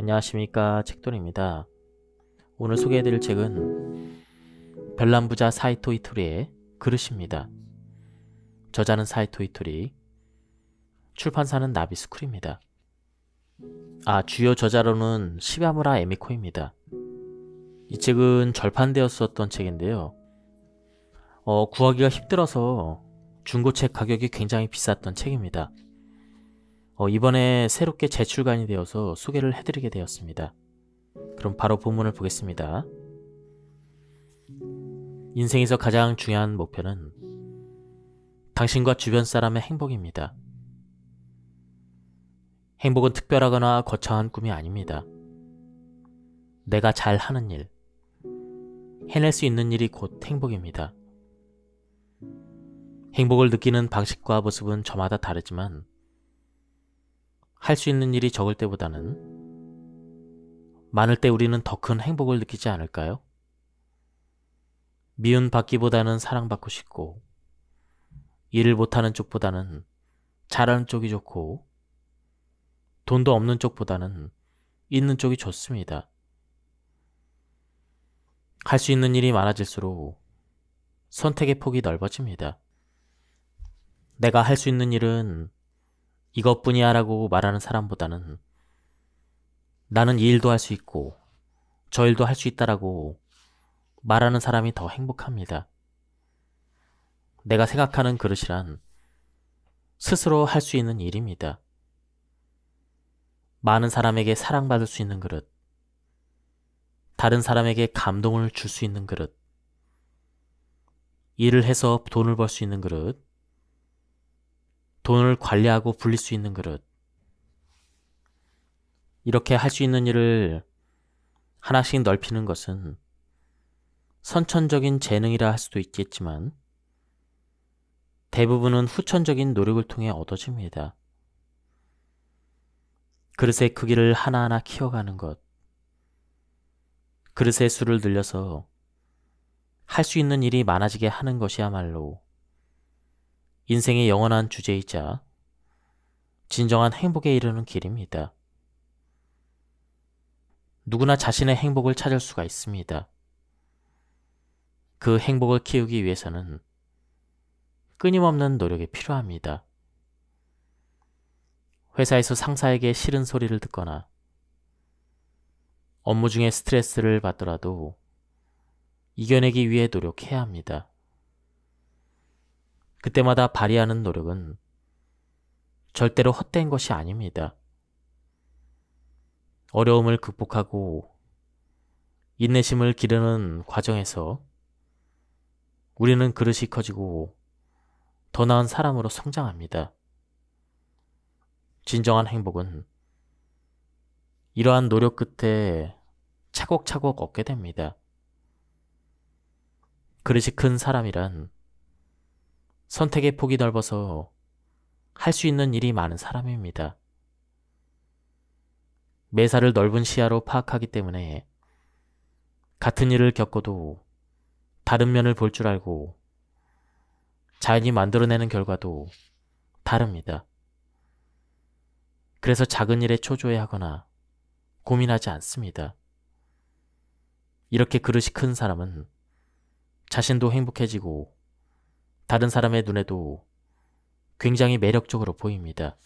안녕하십니까, 책돌입니다. 오늘 소개해드릴 책은 별남부자 사이토 이토리의 그릇입니다. 저자는 사이토 이토리, 출판사는 나비스쿨입니다. 주요 저자로는 시바무라 에미코입니다. 이 책은 절판되었었던 책인데요. 구하기가 힘들어서 중고책 가격이 굉장히 비쌌던 책입니다. 이번에 새롭게 재출간이 되어서 소개를 해드리게 되었습니다. 그럼 바로 본문을 보겠습니다. 인생에서 가장 중요한 목표는 당신과 주변 사람의 행복입니다. 행복은 특별하거나 거창한 꿈이 아닙니다. 내가 잘 하는 일, 해낼 수 있는 일이 곧 행복입니다. 행복을 느끼는 방식과 모습은 저마다 다르지만 할 수 있는 일이 적을 때보다는 많을 때 우리는 더 큰 행복을 느끼지 않을까요? 미움받기보다는 사랑받고 싶고, 일을 못하는 쪽보다는 잘하는 쪽이 좋고, 돈도 없는 쪽보다는 있는 쪽이 좋습니다. 할 수 있는 일이 많아질수록 선택의 폭이 넓어집니다. 내가 할 수 있는 일은 이것뿐이야 라고 말하는 사람보다는 나는 이 일도 할 수 있고 저 일도 할 수 있다라고 말하는 사람이 더 행복합니다. 내가 생각하는 그릇이란 스스로 할 수 있는 일입니다. 많은 사람에게 사랑받을 수 있는 그릇, 다른 사람에게 감동을 줄 수 있는 그릇, 일을 해서 돈을 벌 수 있는 그릇, 돈을 관리하고 불릴 수 있는 그릇, 이렇게 할 수 있는 일을 하나씩 넓히는 것은 선천적인 재능이라 할 수도 있겠지만 대부분은 후천적인 노력을 통해 얻어집니다. 그릇의 크기를 하나하나 키워가는 것, 그릇의 수를 늘려서 할 수 있는 일이 많아지게 하는 것이야말로 인생의 영원한 주제이자 진정한 행복에 이르는 길입니다. 누구나 자신의 행복을 찾을 수가 있습니다. 그 행복을 키우기 위해서는 끊임없는 노력이 필요합니다. 회사에서 상사에게 싫은 소리를 듣거나 업무 중에 스트레스를 받더라도 이겨내기 위해 노력해야 합니다. 그때마다 발휘하는 노력은 절대로 헛된 것이 아닙니다. 어려움을 극복하고 인내심을 기르는 과정에서 우리는 그릇이 커지고 더 나은 사람으로 성장합니다. 진정한 행복은 이러한 노력 끝에 차곡차곡 얻게 됩니다. 그릇이 큰 사람이란 선택의 폭이 넓어서 할 수 있는 일이 많은 사람입니다. 매사를 넓은 시야로 파악하기 때문에 같은 일을 겪어도 다른 면을 볼 줄 알고 자연히 만들어내는 결과도 다릅니다. 그래서 작은 일에 초조해하거나 고민하지 않습니다. 이렇게 그릇이 큰 사람은 자신도 행복해지고 다른 사람의 눈에도 굉장히 매력적으로 보입니다.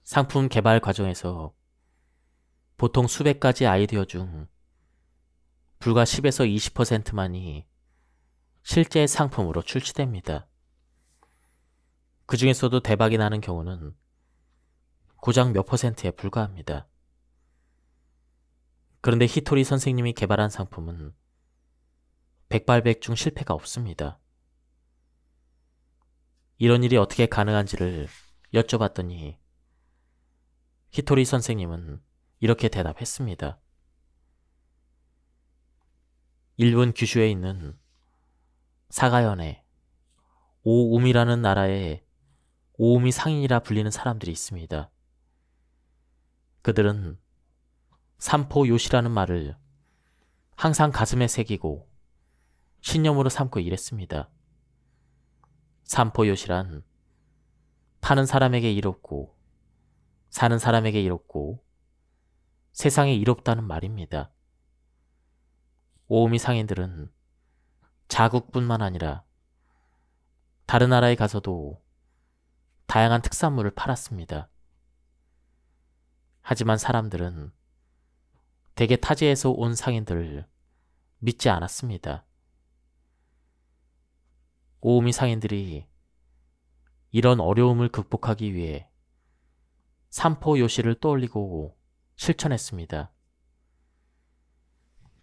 상품 개발 과정에서 보통 수백 가지 아이디어 중 불과 10에서 20%만이 실제 상품으로 출시됩니다. 그 중에서도 대박이 나는 경우는 고작 몇 퍼센트에 불과합니다. 그런데 히토리 선생님이 개발한 상품은 백발백중 실패가 없습니다. 이런 일이 어떻게 가능한지를 여쭤봤더니 히토리 선생님은 이렇게 대답했습니다. 일본 규슈에 있는 사가현에 오우미라는 나라의 오우미 상인이라 불리는 사람들이 있습니다. 그들은 삼포 요시라는 말을 항상 가슴에 새기고 신념으로 삼고 일했습니다. 삼포 요시란 파는 사람에게 이롭고 사는 사람에게 이롭고 세상에 이롭다는 말입니다. 오우미 상인들은 자국뿐만 아니라 다른 나라에 가서도 다양한 특산물을 팔았습니다. 하지만 사람들은 대개 타지에서 온 상인들을 믿지 않았습니다. 오우미 상인들이 이런 어려움을 극복하기 위해 삼포 요시를 떠올리고 실천했습니다.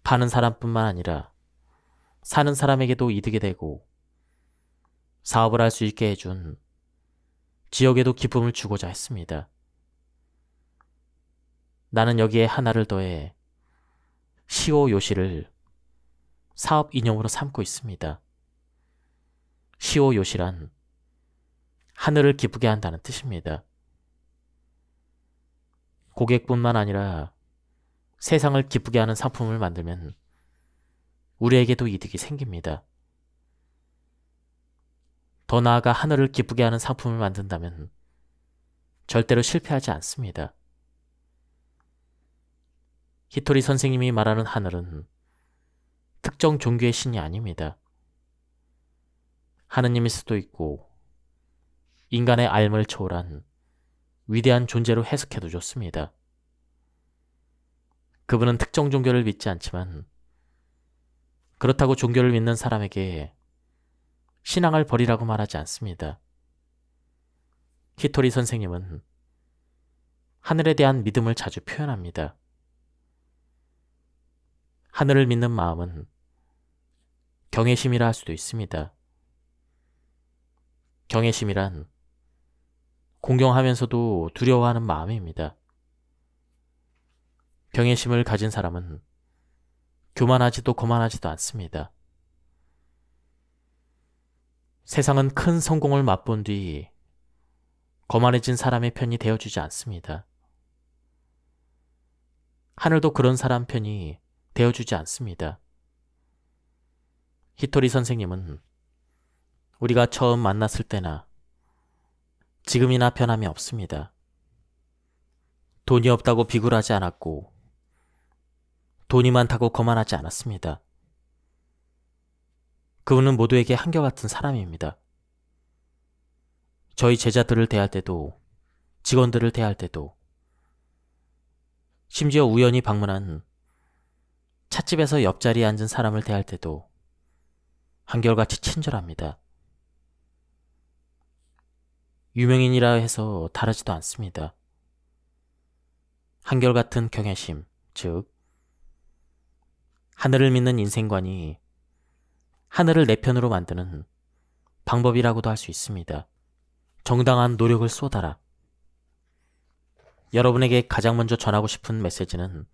파는 사람뿐만 아니라 사는 사람에게도 이득이 되고 사업을 할 수 있게 해준 지역에도 기쁨을 주고자 했습니다. 나는 여기에 하나를 더해 시오 요시를 사업 이념으로 삼고 있습니다. 시오 요시란 하늘을 기쁘게 한다는 뜻입니다. 고객뿐만 아니라 세상을 기쁘게 하는 상품을 만들면 우리에게도 이득이 생깁니다. 더 나아가 하늘을 기쁘게 하는 상품을 만든다면 절대로 실패하지 않습니다. 히토리 선생님이 말하는 하늘은 특정 종교의 신이 아닙니다. 하느님일 수도 있고 인간의 알을 초월한 위대한 존재로 해석해도 좋습니다. 그분은 특정 종교를 믿지 않지만 그렇다고 종교를 믿는 사람에게 신앙을 버리라고 말하지 않습니다. 히토리 선생님은 하늘에 대한 믿음을 자주 표현합니다. 하늘을 믿는 마음은 경외심이라 할 수도 있습니다. 경외심이란 공경하면서도 두려워하는 마음입니다. 경외심을 가진 사람은 교만하지도 거만하지도 않습니다. 세상은 큰 성공을 맛본 뒤 거만해진 사람의 편이 되어주지 않습니다. 하늘도 그런 사람 편이 되어주지 않습니다. 히토리 선생님은 우리가 처음 만났을 때나 지금이나 변함이 없습니다. 돈이 없다고 비굴하지 않았고 돈이 많다고 거만하지 않았습니다. 그분은 모두에게 한결같은 사람입니다. 저희 제자들을 대할 때도 직원들을 대할 때도 심지어 우연히 방문한 찻집에서 옆자리에 앉은 사람을 대할 때도 한결같이 친절합니다. 유명인이라 해서 다르지도 않습니다. 한결같은 경외심, 즉 하늘을 믿는 인생관이 하늘을 내 편으로 만드는 방법이라고도 할 수 있습니다. 정당한 노력을 쏟아라. 여러분에게 가장 먼저 전하고 싶은 메시지는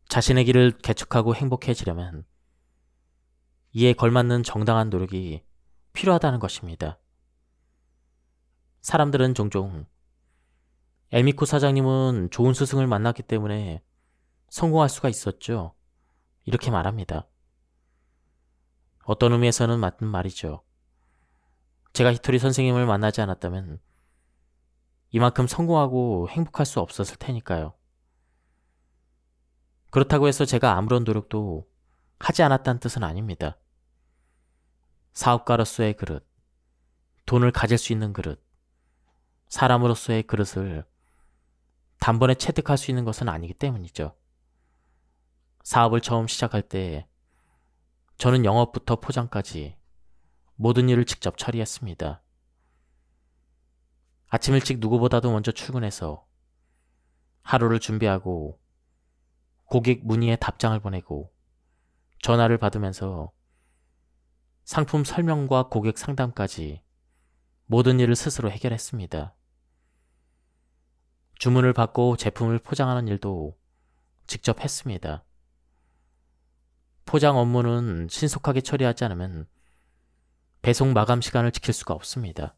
자신의 길을 개척하고 행복해지려면 이에 걸맞는 정당한 노력이 필요하다는 것입니다. 사람들은 종종 에미코 사장님은 좋은 스승을 만났기 때문에 성공할 수가 있었죠. 이렇게 말합니다. 어떤 의미에서는 맞는 말이죠. 제가 히토리 선생님을 만나지 않았다면 이만큼 성공하고 행복할 수 없었을 테니까요. 그렇다고 해서 제가 아무런 노력도 하지 않았다는 뜻은 아닙니다. 사업가로서의 그릇, 돈을 가질 수 있는 그릇, 사람으로서의 그릇을 단번에 체득할 수 있는 것은 아니기 때문이죠. 사업을 처음 시작할 때 저는 영업부터 포장까지 모든 일을 직접 처리했습니다. 아침 일찍 누구보다도 먼저 출근해서 하루를 준비하고 고객 문의에 답장을 보내고 전화를 받으면서 상품 설명과 고객 상담까지 모든 일을 스스로 해결했습니다. 주문을 받고 제품을 포장하는 일도 직접 했습니다. 포장 업무는 신속하게 처리하지 않으면 배송 마감 시간을 지킬 수가 없습니다.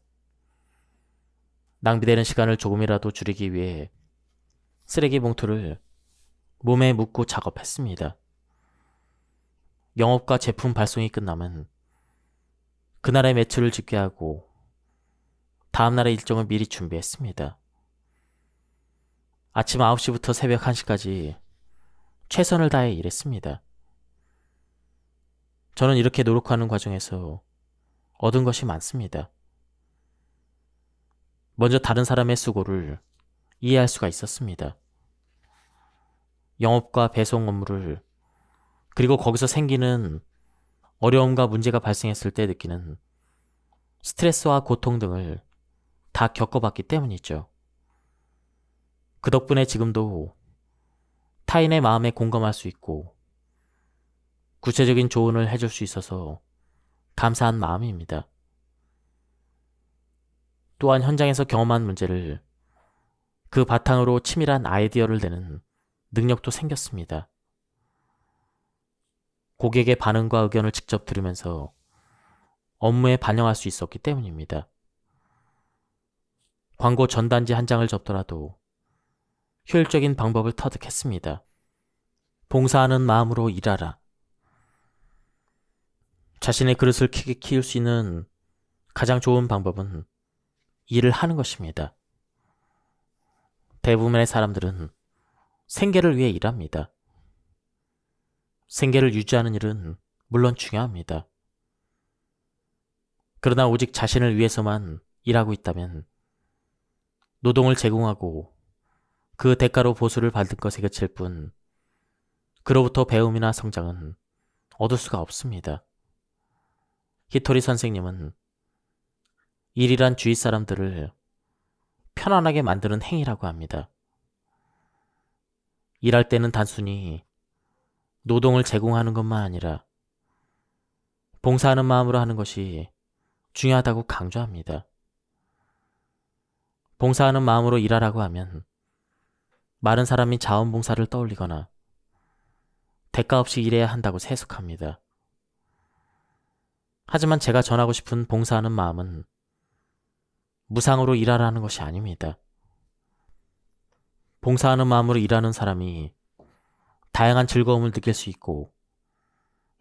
낭비되는 시간을 조금이라도 줄이기 위해 쓰레기 봉투를 몸에 묶고 작업했습니다. 영업과 제품 발송이 끝나면 그날의 매출을 집계하고 다음날의 일정을 미리 준비했습니다. 아침 9시부터 새벽 1시까지 최선을 다해 일했습니다. 저는 이렇게 노력하는 과정에서 얻은 것이 많습니다. 먼저 다른 사람의 수고를 이해할 수가 있었습니다. 영업과 배송 업무를, 그리고 거기서 생기는 어려움과 문제가 발생했을 때 느끼는 스트레스와 고통 등을 다 겪어봤기 때문이죠. 그 덕분에 지금도 타인의 마음에 공감할 수 있고 구체적인 조언을 해줄 수 있어서 감사한 마음입니다. 또한 현장에서 경험한 문제를 그 바탕으로 치밀한 아이디어를 내는 능력도 생겼습니다. 고객의 반응과 의견을 직접 들으면서 업무에 반영할 수 있었기 때문입니다. 광고 전단지 한 장을 접더라도 효율적인 방법을 터득했습니다. 봉사하는 마음으로 일하라. 자신의 그릇을 크게 키울 수 있는 가장 좋은 방법은 일을 하는 것입니다. 대부분의 사람들은 생계를 위해 일합니다. 생계를 유지하는 일은 물론 중요합니다. 그러나 오직 자신을 위해서만 일하고 있다면 노동을 제공하고 그 대가로 보수를 받을 것에 그칠 뿐 그로부터 배움이나 성장은 얻을 수가 없습니다. 히토리 선생님은 일이란 주위 사람들을 편안하게 만드는 행위라고 합니다. 일할 때는 단순히 노동을 제공하는 것만 아니라 봉사하는 마음으로 하는 것이 중요하다고 강조합니다. 봉사하는 마음으로 일하라고 하면 많은 사람이 자원봉사를 떠올리거나 대가 없이 일해야 한다고 세속합니다. 하지만 제가 전하고 싶은 봉사하는 마음은 무상으로 일하라는 것이 아닙니다. 봉사하는 마음으로 일하는 사람이 다양한 즐거움을 느낄 수 있고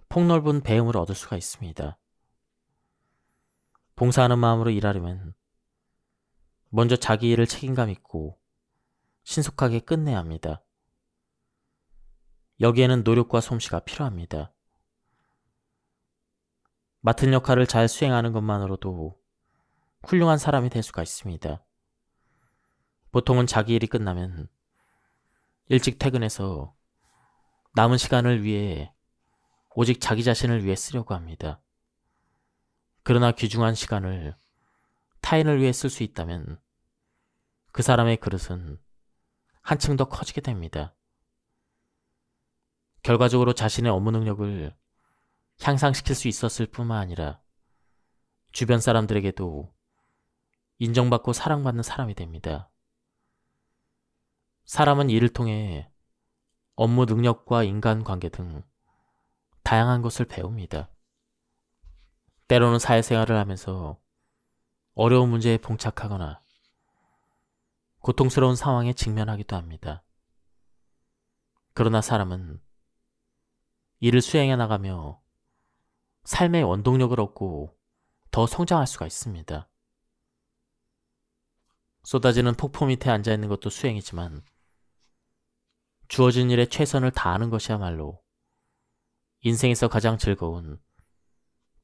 폭넓은 배움을 얻을 수가 있습니다. 봉사하는 마음으로 일하려면 먼저 자기 일을 책임감 있고 신속하게 끝내야 합니다. 여기에는 노력과 솜씨가 필요합니다. 맡은 역할을 잘 수행하는 것만으로도 훌륭한 사람이 될 수가 있습니다. 보통은 자기 일이 끝나면 일찍 퇴근해서 남은 시간을 위해 오직 자기 자신을 위해 쓰려고 합니다. 그러나 귀중한 시간을 타인을 위해 쓸 수 있다면 그 사람의 그릇은 한층 더 커지게 됩니다. 결과적으로 자신의 업무 능력을 향상시킬 수 있었을 뿐만 아니라 주변 사람들에게도 인정받고 사랑받는 사람이 됩니다. 사람은 일을 통해 업무 능력과 인간관계 등 다양한 것을 배웁니다. 때로는 사회생활을 하면서 어려운 문제에 봉착하거나 고통스러운 상황에 직면하기도 합니다. 그러나 사람은 일을 수행해 나가며 삶의 원동력을 얻고 더 성장할 수가 있습니다. 쏟아지는 폭포 밑에 앉아있는 것도 수행이지만 주어진 일에 최선을 다하는 것이야말로 인생에서 가장 즐거운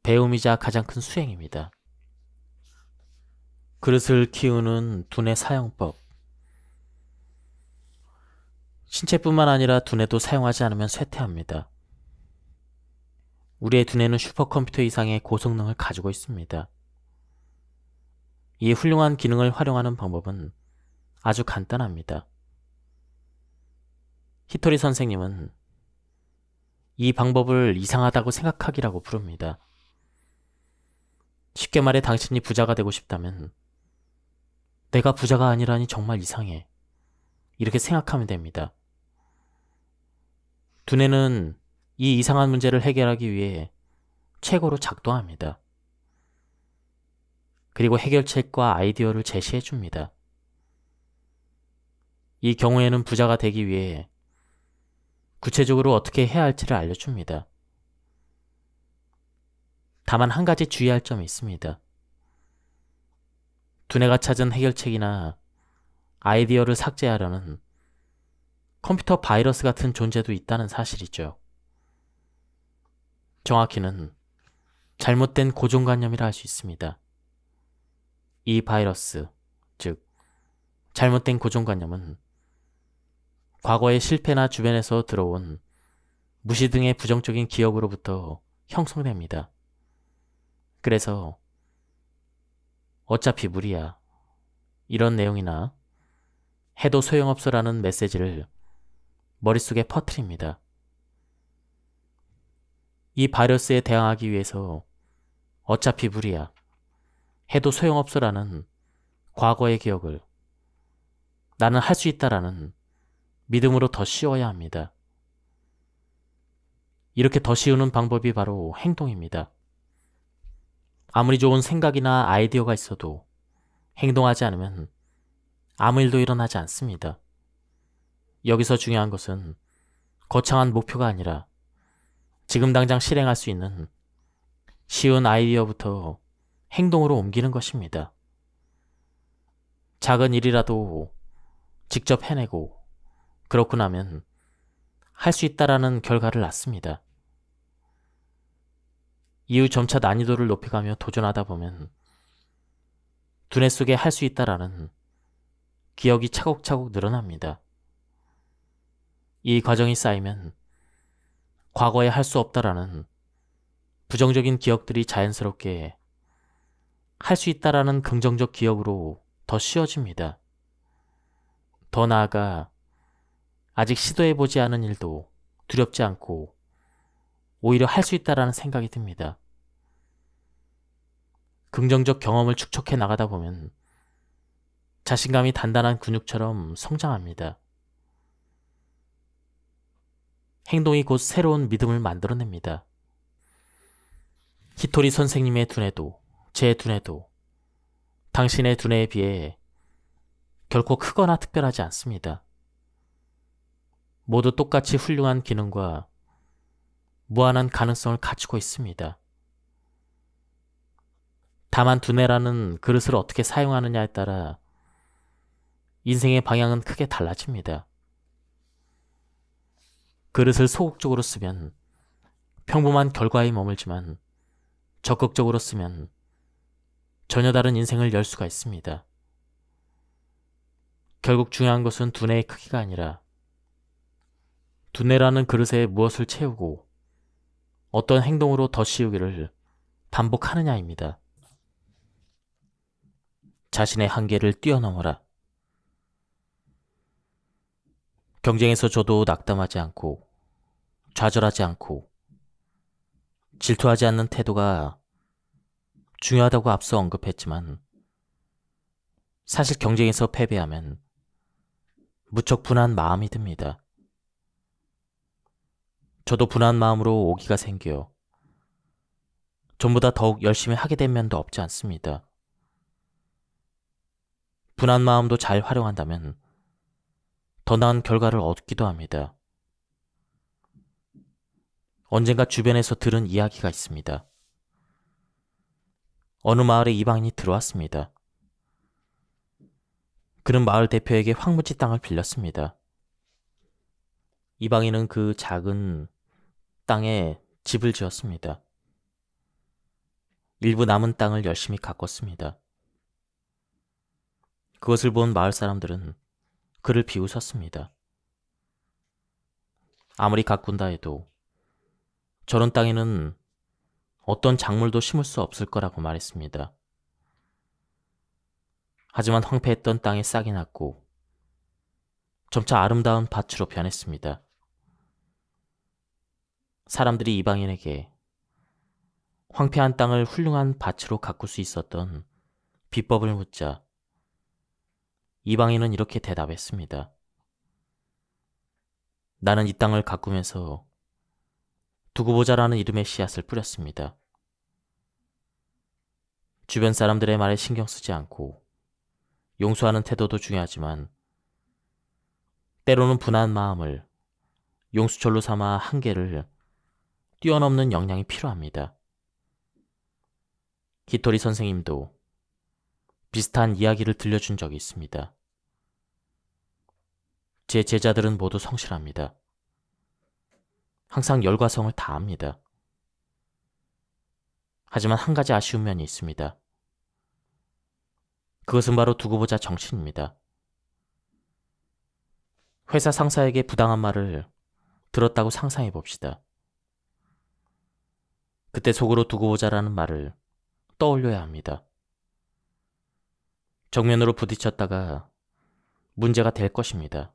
배움이자 가장 큰 수행입니다. 그릇을 키우는 두뇌 사용법. 신체뿐만 아니라 두뇌도 사용하지 않으면 쇠퇴합니다. 우리의 두뇌는 슈퍼컴퓨터 이상의 고성능을 가지고 있습니다. 이 훌륭한 기능을 활용하는 방법은 아주 간단합니다. 히토리 선생님은 이 방법을 이상하다고 생각하기라고 부릅니다. 쉽게 말해 당신이 부자가 되고 싶다면 내가 부자가 아니라니 정말 이상해. 이렇게 생각하면 됩니다. 두뇌는 이 이상한 문제를 해결하기 위해 최고로 작동합니다. 그리고 해결책과 아이디어를 제시해 줍니다. 이 경우에는 부자가 되기 위해 구체적으로 어떻게 해야 할지를 알려줍니다. 다만 한 가지 주의할 점이 있습니다. 두뇌가 찾은 해결책이나 아이디어를 삭제하려는 컴퓨터 바이러스 같은 존재도 있다는 사실이죠. 정확히는 잘못된 고정관념이라 할 수 있습니다. 이 바이러스, 즉 잘못된 고정관념은 과거의 실패나 주변에서 들어온 무시 등의 부정적인 기억으로부터 형성됩니다. 그래서 어차피 무리야, 이런 내용이나 해도 소용없어라는 메시지를 머릿속에 퍼뜨립니다. 이 바이러스에 대항하기 위해서 어차피 무리야, 해도 소용없어라는 과거의 기억을 나는 할 수 있다라는 믿음으로 더 씌워야 합니다. 이렇게 더 씌우는 방법이 바로 행동입니다. 아무리 좋은 생각이나 아이디어가 있어도 행동하지 않으면 아무 일도 일어나지 않습니다. 여기서 중요한 것은 거창한 목표가 아니라 지금 당장 실행할 수 있는 쉬운 아이디어부터 행동으로 옮기는 것입니다. 작은 일이라도 직접 해내고 그렇고 나면 할 수 있다라는 결과를 낳습니다. 이후 점차 난이도를 높여가며 도전하다 보면 두뇌 속에 할 수 있다라는 기억이 차곡차곡 늘어납니다. 이 과정이 쌓이면 과거에 할 수 없다라는 부정적인 기억들이 자연스럽게 할 수 있다라는 긍정적 기억으로 더 씌워집니다. 더 나아가 아직 시도해보지 않은 일도 두렵지 않고 오히려 할 수 있다라는 생각이 듭니다. 긍정적 경험을 축적해 나가다 보면 자신감이 단단한 근육처럼 성장합니다. 행동이 곧 새로운 믿음을 만들어냅니다. 히토리 선생님의 두뇌도 제 두뇌도 당신의 두뇌에 비해 결코 크거나 특별하지 않습니다. 모두 똑같이 훌륭한 기능과 무한한 가능성을 갖추고 있습니다. 다만 두뇌라는 그릇을 어떻게 사용하느냐에 따라 인생의 방향은 크게 달라집니다. 그릇을 소극적으로 쓰면 평범한 결과에 머물지만 적극적으로 쓰면 전혀 다른 인생을 열 수가 있습니다. 결국 중요한 것은 두뇌의 크기가 아니라 두뇌라는 그릇에 무엇을 채우고 어떤 행동으로 더 씌우기를 반복하느냐입니다. 자신의 한계를 뛰어넘어라. 경쟁에서 저도 낙담하지 않고 좌절하지 않고 질투하지 않는 태도가 중요하다고 앞서 언급했지만 사실 경쟁에서 패배하면 무척 분한 마음이 듭니다. 저도 분한 마음으로 오기가 생겨 전보다 더욱 열심히 하게 된 면도 없지 않습니다. 분한 마음도 잘 활용한다면 더 나은 결과를 얻기도 합니다. 언젠가 주변에서 들은 이야기가 있습니다. 어느 마을에 이방인이 들어왔습니다. 그는 마을 대표에게 황무지 땅을 빌렸습니다. 이방인은 그 작은 땅에 집을 지었습니다. 일부 남은 땅을 열심히 가꿨습니다. 그것을 본 마을 사람들은 그를 비웃었습니다. 아무리 가꾼다 해도 저런 땅에는 어떤 작물도 심을 수 없을 거라고 말했습니다. 하지만 황폐했던 땅에 싹이 났고 점차 아름다운 밭으로 변했습니다. 사람들이 이방인에게 황폐한 땅을 훌륭한 밭으로 가꿀 수 있었던 비법을 묻자 이방인은 이렇게 대답했습니다. 나는 이 땅을 가꾸면서 두고 보자라는 이름의 씨앗을 뿌렸습니다. 주변 사람들의 말에 신경 쓰지 않고 용서하는 태도도 중요하지만 때로는 분한 마음을 용수철로 삼아 한계를 뛰어넘는 역량이 필요합니다. 히토리 선생님도 비슷한 이야기를 들려준 적이 있습니다. 제 제자들은 모두 성실합니다. 항상 열과 성을 다합니다. 하지만 한 가지 아쉬운 면이 있습니다. 그것은 바로 두고 보자 정신입니다. 회사 상사에게 부당한 말을 들었다고 상상해 봅시다. 그때 속으로 두고 보자라는 말을 떠올려야 합니다. 정면으로 부딪혔다가 문제가 될 것입니다.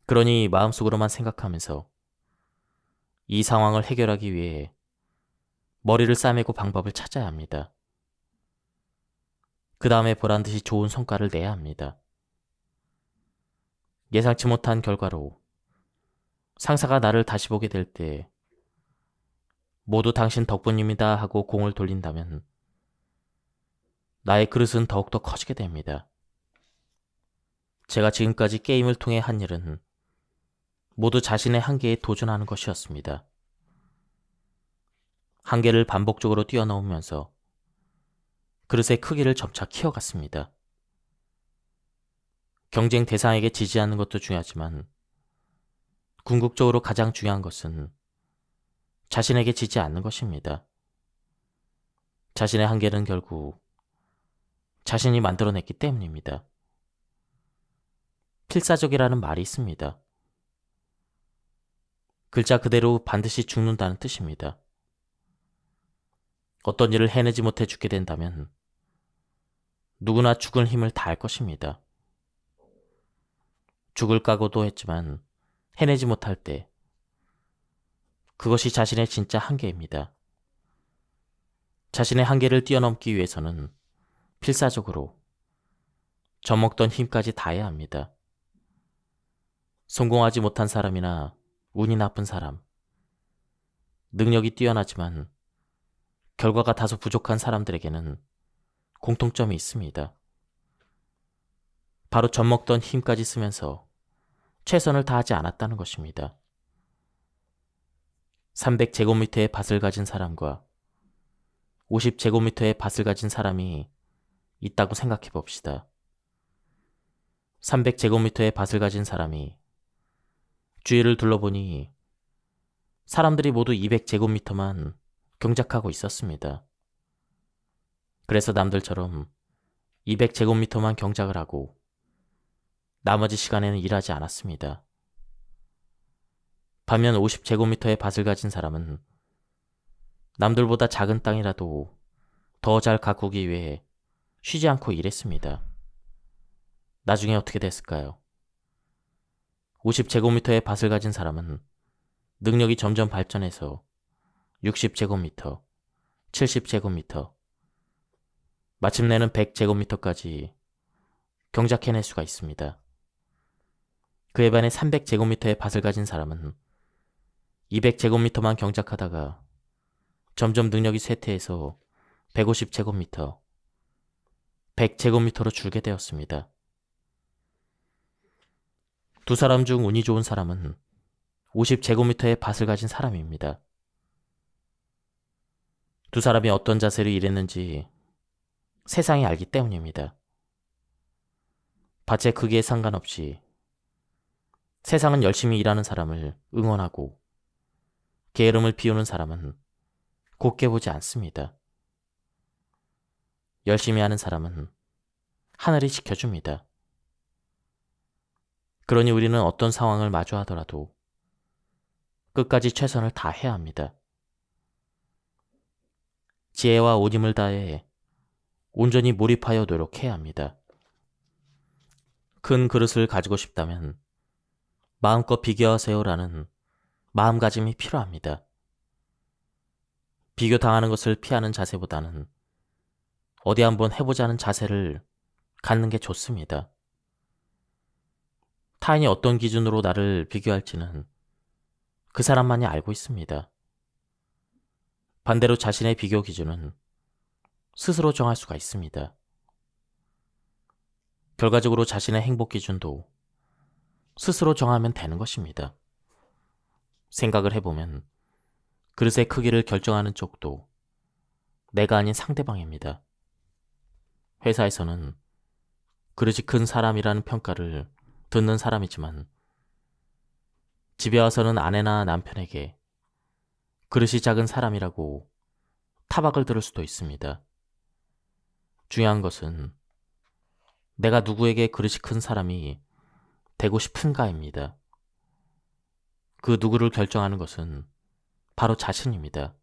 그러니 마음속으로만 생각하면서 이 상황을 해결하기 위해 머리를 싸매고 방법을 찾아야 합니다. 그 다음에 보란듯이 좋은 성과를 내야 합니다. 예상치 못한 결과로 상사가 나를 다시 보게 될 때 모두 당신 덕분입니다 하고 공을 돌린다면 나의 그릇은 더욱더 커지게 됩니다. 제가 지금까지 게임을 통해 한 일은 모두 자신의 한계에 도전하는 것이었습니다. 한계를 반복적으로 뛰어넘으면서 그릇의 크기를 점차 키워갔습니다. 경쟁 대상에게 지지 않는 것도 중요하지만 궁극적으로 가장 중요한 것은 자신에게 지지 않는 것입니다. 자신의 한계는 결국 자신이 만들어냈기 때문입니다. 필사적이라는 말이 있습니다. 글자 그대로 반드시 죽는다는 뜻입니다. 어떤 일을 해내지 못해 죽게 된다면 누구나 죽을 힘을 다할 것입니다. 죽을 각오도 했지만 해내지 못할 때 그것이 자신의 진짜 한계입니다. 자신의 한계를 뛰어넘기 위해서는 필사적으로 젖먹던 힘까지 다해야 합니다. 성공하지 못한 사람이나 운이 나쁜 사람, 능력이 뛰어나지만 결과가 다소 부족한 사람들에게는 공통점이 있습니다. 바로 젖먹던 힘까지 쓰면서 최선을 다하지 않았다는 것입니다. 300제곱미터의 밭을 가진 사람과 50제곱미터의 밭을 가진 사람이 있다고 생각해 봅시다. 300제곱미터의 밭을 가진 사람이 주위를 둘러보니 사람들이 모두 200제곱미터만 경작하고 있었습니다. 그래서 남들처럼 200제곱미터만 경작을 하고 나머지 시간에는 일하지 않았습니다. 반면 50제곱미터의 밭을 가진 사람은 남들보다 작은 땅이라도 더 잘 가꾸기 위해 쉬지 않고 일했습니다. 나중에 어떻게 됐을까요? 50제곱미터의 밭을 가진 사람은 능력이 점점 발전해서 60제곱미터, 70제곱미터, 마침내는 100제곱미터까지 경작해낼 수가 있습니다. 그에 반해 300제곱미터의 밭을 가진 사람은 200제곱미터만 경작하다가 점점 능력이 쇠퇴해서 150제곱미터, 100제곱미터로 줄게 되었습니다. 두 사람 중 운이 좋은 사람은 50제곱미터의 밭을 가진 사람입니다. 두 사람이 어떤 자세로 일했는지 세상이 알기 때문입니다. 밭의 크기에 상관없이 세상은 열심히 일하는 사람을 응원하고 게으름을 피우는 사람은 곱게 보지 않습니다. 열심히 하는 사람은 하늘이 지켜줍니다. 그러니 우리는 어떤 상황을 마주하더라도 끝까지 최선을 다해야 합니다. 지혜와 온 힘을 다해 온전히 몰입하여 노력해야 합니다. 큰 그릇을 가지고 싶다면 마음껏 비교하세요라는 마음가짐이 필요합니다. 비교당하는 것을 피하는 자세보다는 어디 한번 해보자는 자세를 갖는 게 좋습니다. 타인이 어떤 기준으로 나를 비교할지는 그 사람만이 알고 있습니다. 반대로 자신의 비교 기준은 스스로 정할 수가 있습니다. 결과적으로 자신의 행복 기준도 스스로 정하면 되는 것입니다. 생각을 해보면 그릇의 크기를 결정하는 쪽도 내가 아닌 상대방입니다. 회사에서는 그릇이 큰 사람이라는 평가를 듣는 사람이지만 집에 와서는 아내나 남편에게 그릇이 작은 사람이라고 타박을 들을 수도 있습니다. 중요한 것은 내가 누구에게 그릇이 큰 사람이 되고 싶은가입니다. 그 누구를 결정하는 것은 바로 자신입니다.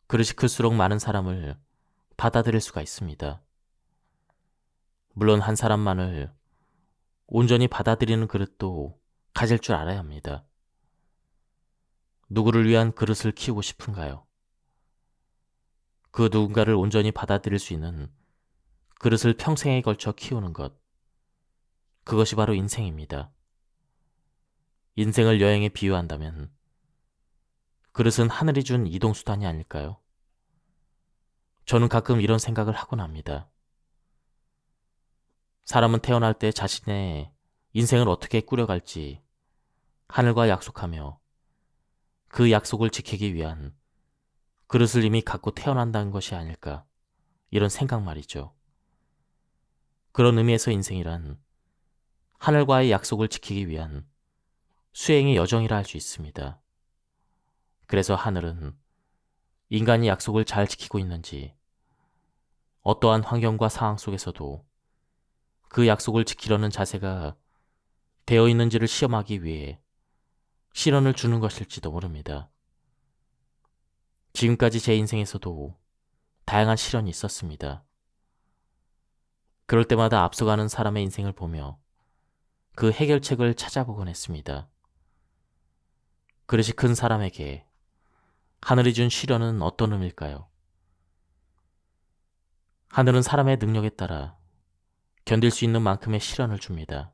그릇이 클수록 많은 사람을 받아들일 수가 있습니다. 물론 한 사람만을 온전히 받아들이는 그릇도 가질 줄 알아야 합니다. 누구를 위한 그릇을 키우고 싶은가요? 그 누군가를 온전히 받아들일 수 있는 그릇을 평생에 걸쳐 키우는 것. 그것이 바로 인생입니다. 인생을 여행에 비유한다면 그릇은 하늘이 준 이동수단이 아닐까요? 저는 가끔 이런 생각을 하곤 합니다. 사람은 태어날 때 자신의 인생을 어떻게 꾸려갈지 하늘과 약속하며 그 약속을 지키기 위한 그릇을 이미 갖고 태어난다는 것이 아닐까, 이런 생각 말이죠. 그런 의미에서 인생이란 하늘과의 약속을 지키기 위한 수행의 여정이라 할 수 있습니다. 그래서 하늘은 인간이 약속을 잘 지키고 있는지, 어떠한 환경과 상황 속에서도 그 약속을 지키려는 자세가 되어 있는지를 시험하기 위해 시련을 주는 것일지도 모릅니다. 지금까지 제 인생에서도 다양한 시련이 있었습니다. 그럴 때마다 앞서가는 사람의 인생을 보며 그 해결책을 찾아보곤 했습니다. 그릇이 큰 사람에게 하늘이 준 시련은 어떤 의미일까요? 하늘은 사람의 능력에 따라 견딜 수 있는 만큼의 시련을 줍니다.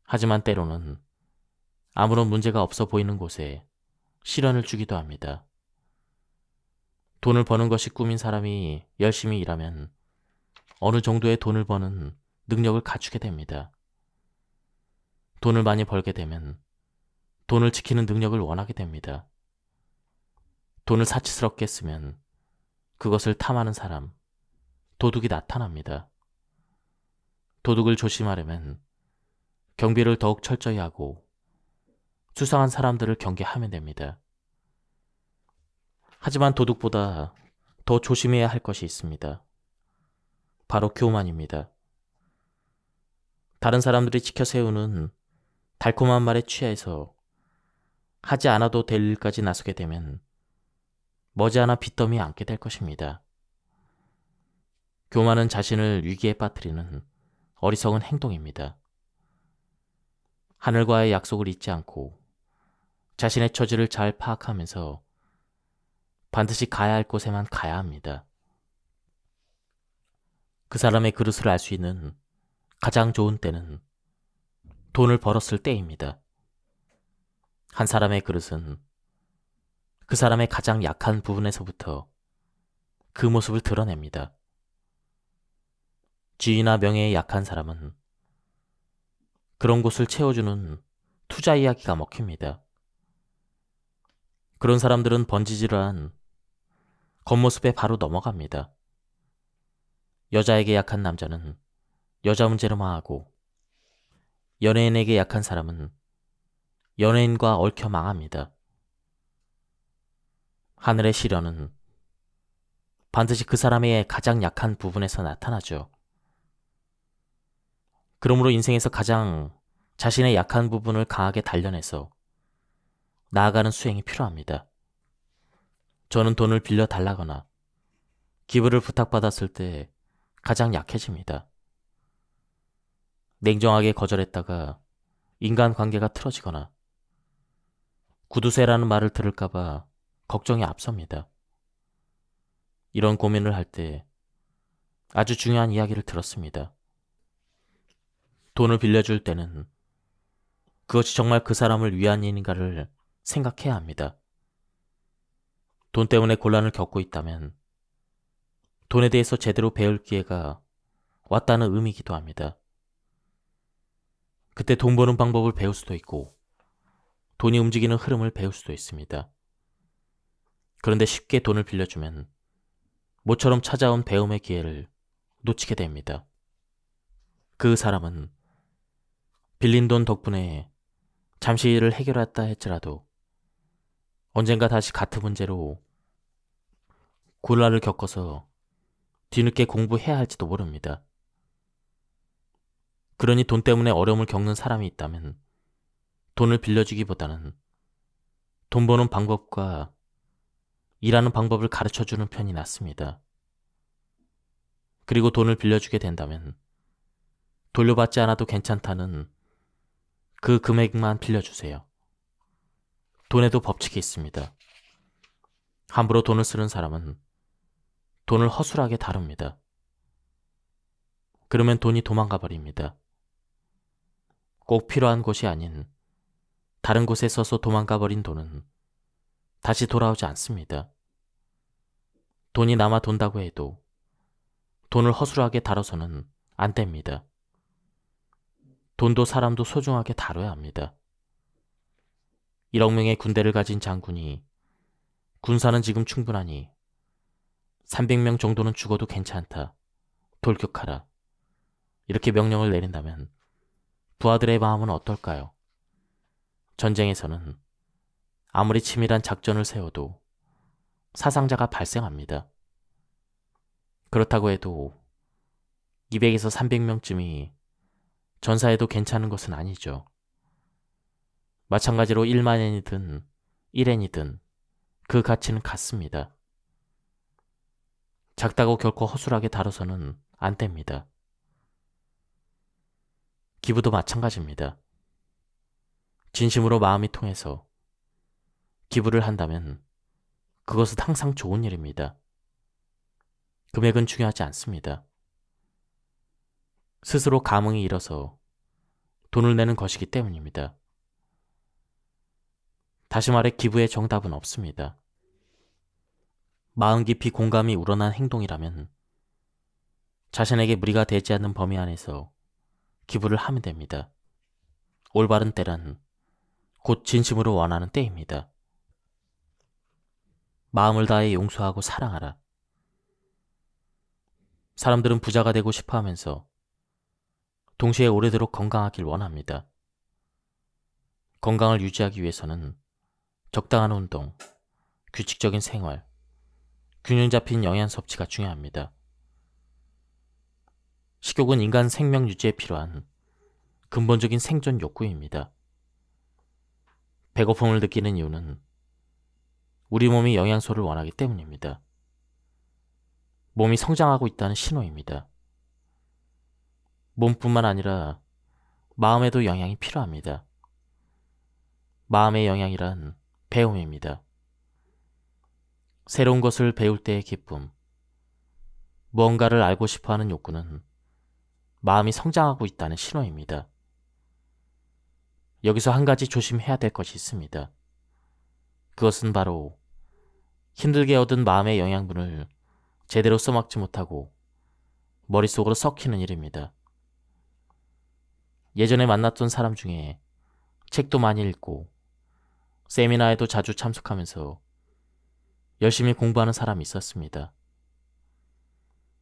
하지만 때로는 아무런 문제가 없어 보이는 곳에 시련을 주기도 합니다. 돈을 버는 것이 꿈인 사람이 열심히 일하면 어느 정도의 돈을 버는 능력을 갖추게 됩니다. 돈을 많이 벌게 되면 돈을 지키는 능력을 원하게 됩니다. 돈을 사치스럽게 쓰면 그것을 탐하는 사람, 도둑이 나타납니다. 도둑을 조심하려면 경비를 더욱 철저히 하고 수상한 사람들을 경계하면 됩니다. 하지만 도둑보다 더 조심해야 할 것이 있습니다. 바로 교만입니다. 다른 사람들이 지켜 세우는 달콤한 말에 취해서 하지 않아도 될 일까지 나서게 되면 머지않아 빚더미에 앉게 될 것입니다. 교만은 자신을 위기에 빠뜨리는 어리석은 행동입니다. 하늘과의 약속을 잊지 않고 자신의 처지를 잘 파악하면서 반드시 가야 할 곳에만 가야 합니다. 그 사람의 그릇을 알 수 있는 가장 좋은 때는 돈을 벌었을 때입니다. 한 사람의 그릇은 그 사람의 가장 약한 부분에서부터 그 모습을 드러냅니다. 지위나 명예에 약한 사람은 그런 곳을 채워주는 투자 이야기가 먹힙니다. 그런 사람들은 번지질한 겉모습에 바로 넘어갑니다. 여자에게 약한 남자는 여자 문제로만 하고 연예인에게 약한 사람은 연예인과 얽혀 망합니다. 하늘의 시련은 반드시 그 사람의 가장 약한 부분에서 나타나죠. 그러므로 인생에서 가장 자신의 약한 부분을 강하게 단련해서 나아가는 수행이 필요합니다. 저는 돈을 빌려 달라거나 기부를 부탁받았을 때 가장 약해집니다. 냉정하게 거절했다가 인간관계가 틀어지거나 구두쇠라는 말을 들을까봐 걱정이 앞섭니다. 이런 고민을 할 때 아주 중요한 이야기를 들었습니다. 돈을 빌려줄 때는 그것이 정말 그 사람을 위한 일인가를 생각해야 합니다. 돈 때문에 곤란을 겪고 있다면 돈에 대해서 제대로 배울 기회가 왔다는 의미이기도 합니다. 그때 돈 버는 방법을 배울 수도 있고 돈이 움직이는 흐름을 배울 수도 있습니다. 그런데 쉽게 돈을 빌려주면 모처럼 찾아온 배움의 기회를 놓치게 됩니다. 그 사람은 빌린 돈 덕분에 잠시 일을 해결했다 할지라도 언젠가 다시 같은 문제로 곤란을 겪어서 뒤늦게 공부해야 할지도 모릅니다. 그러니 돈 때문에 어려움을 겪는 사람이 있다면 돈을 빌려주기보다는 돈 버는 방법과 일하는 방법을 가르쳐주는 편이 낫습니다. 그리고 돈을 빌려주게 된다면 돌려받지 않아도 괜찮다는 그 금액만 빌려주세요. 돈에도 법칙이 있습니다. 함부로 돈을 쓰는 사람은 돈을 허술하게 다룹니다. 그러면 돈이 도망가 버립니다. 꼭 필요한 곳이 아닌 다른 곳에 써서 도망가 버린 돈은 다시 돌아오지 않습니다. 돈이 남아 돈다고 해도 돈을 허술하게 다뤄서는 안 됩니다. 돈도 사람도 소중하게 다뤄야 합니다. 1억 명의 군대를 가진 장군이 군사는 지금 충분하니 300명 정도는 죽어도 괜찮다. 돌격하라. 이렇게 명령을 내린다면 부하들의 마음은 어떨까요? 전쟁에서는 아무리 치밀한 작전을 세워도 사상자가 발생합니다. 그렇다고 해도 200에서 300명쯤이 전사해도 괜찮은 것은 아니죠. 마찬가지로 1만엔이든 1엔이든 그 가치는 같습니다. 작다고 결코 허술하게 다뤄서는 안 됩니다. 기부도 마찬가지입니다. 진심으로 마음이 통해서 기부를 한다면 그것은 항상 좋은 일입니다. 금액은 중요하지 않습니다. 스스로 감흥이 일어서 돈을 내는 것이기 때문입니다. 다시 말해 기부의 정답은 없습니다. 마음 깊이 공감이 우러난 행동이라면 자신에게 무리가 되지 않는 범위 안에서 기부를 하면 됩니다. 올바른 때란 곧 진심으로 원하는 때입니다. 마음을 다해 용서하고 사랑하라. 사람들은 부자가 되고 싶어 하면서 동시에 오래도록 건강하길 원합니다. 건강을 유지하기 위해서는 적당한 운동, 규칙적인 생활, 균형 잡힌 영양 섭취가 중요합니다. 식욕은 인간 생명 유지에 필요한 근본적인 생존 욕구입니다. 배고픔을 느끼는 이유는 우리 몸이 영양소를 원하기 때문입니다. 몸이 성장하고 있다는 신호입니다. 몸뿐만 아니라 마음에도 영양이 필요합니다. 마음의 영양이란 배움입니다. 새로운 것을 배울 때의 기쁨, 무언가를 알고 싶어하는 욕구는 마음이 성장하고 있다는 신호입니다. 여기서 한 가지 조심해야 될 것이 있습니다. 그것은 바로 힘들게 얻은 마음의 영양분을 제대로 써먹지 못하고 머릿속으로 썩히는 일입니다. 예전에 만났던 사람 중에 책도 많이 읽고 세미나에도 자주 참석하면서 열심히 공부하는 사람이 있었습니다.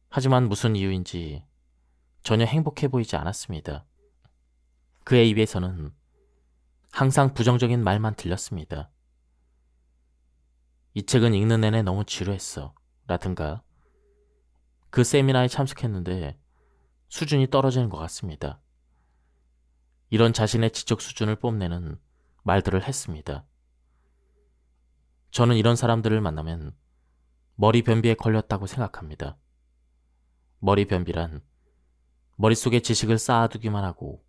하지만 무슨 이유인지 전혀 행복해 보이지 않았습니다. 그의 입에서는 항상 부정적인 말만 들렸습니다. 이 책은 읽는 내내 너무 지루했어 라든가 그 세미나에 참석했는데 수준이 떨어지는 것 같습니다. 이런 자신의 지적 수준을 뽐내는 말들을 했습니다. 저는 이런 사람들을 만나면 머리 변비에 걸렸다고 생각합니다. 머리 변비란 머릿속에 지식을 쌓아두기만 하고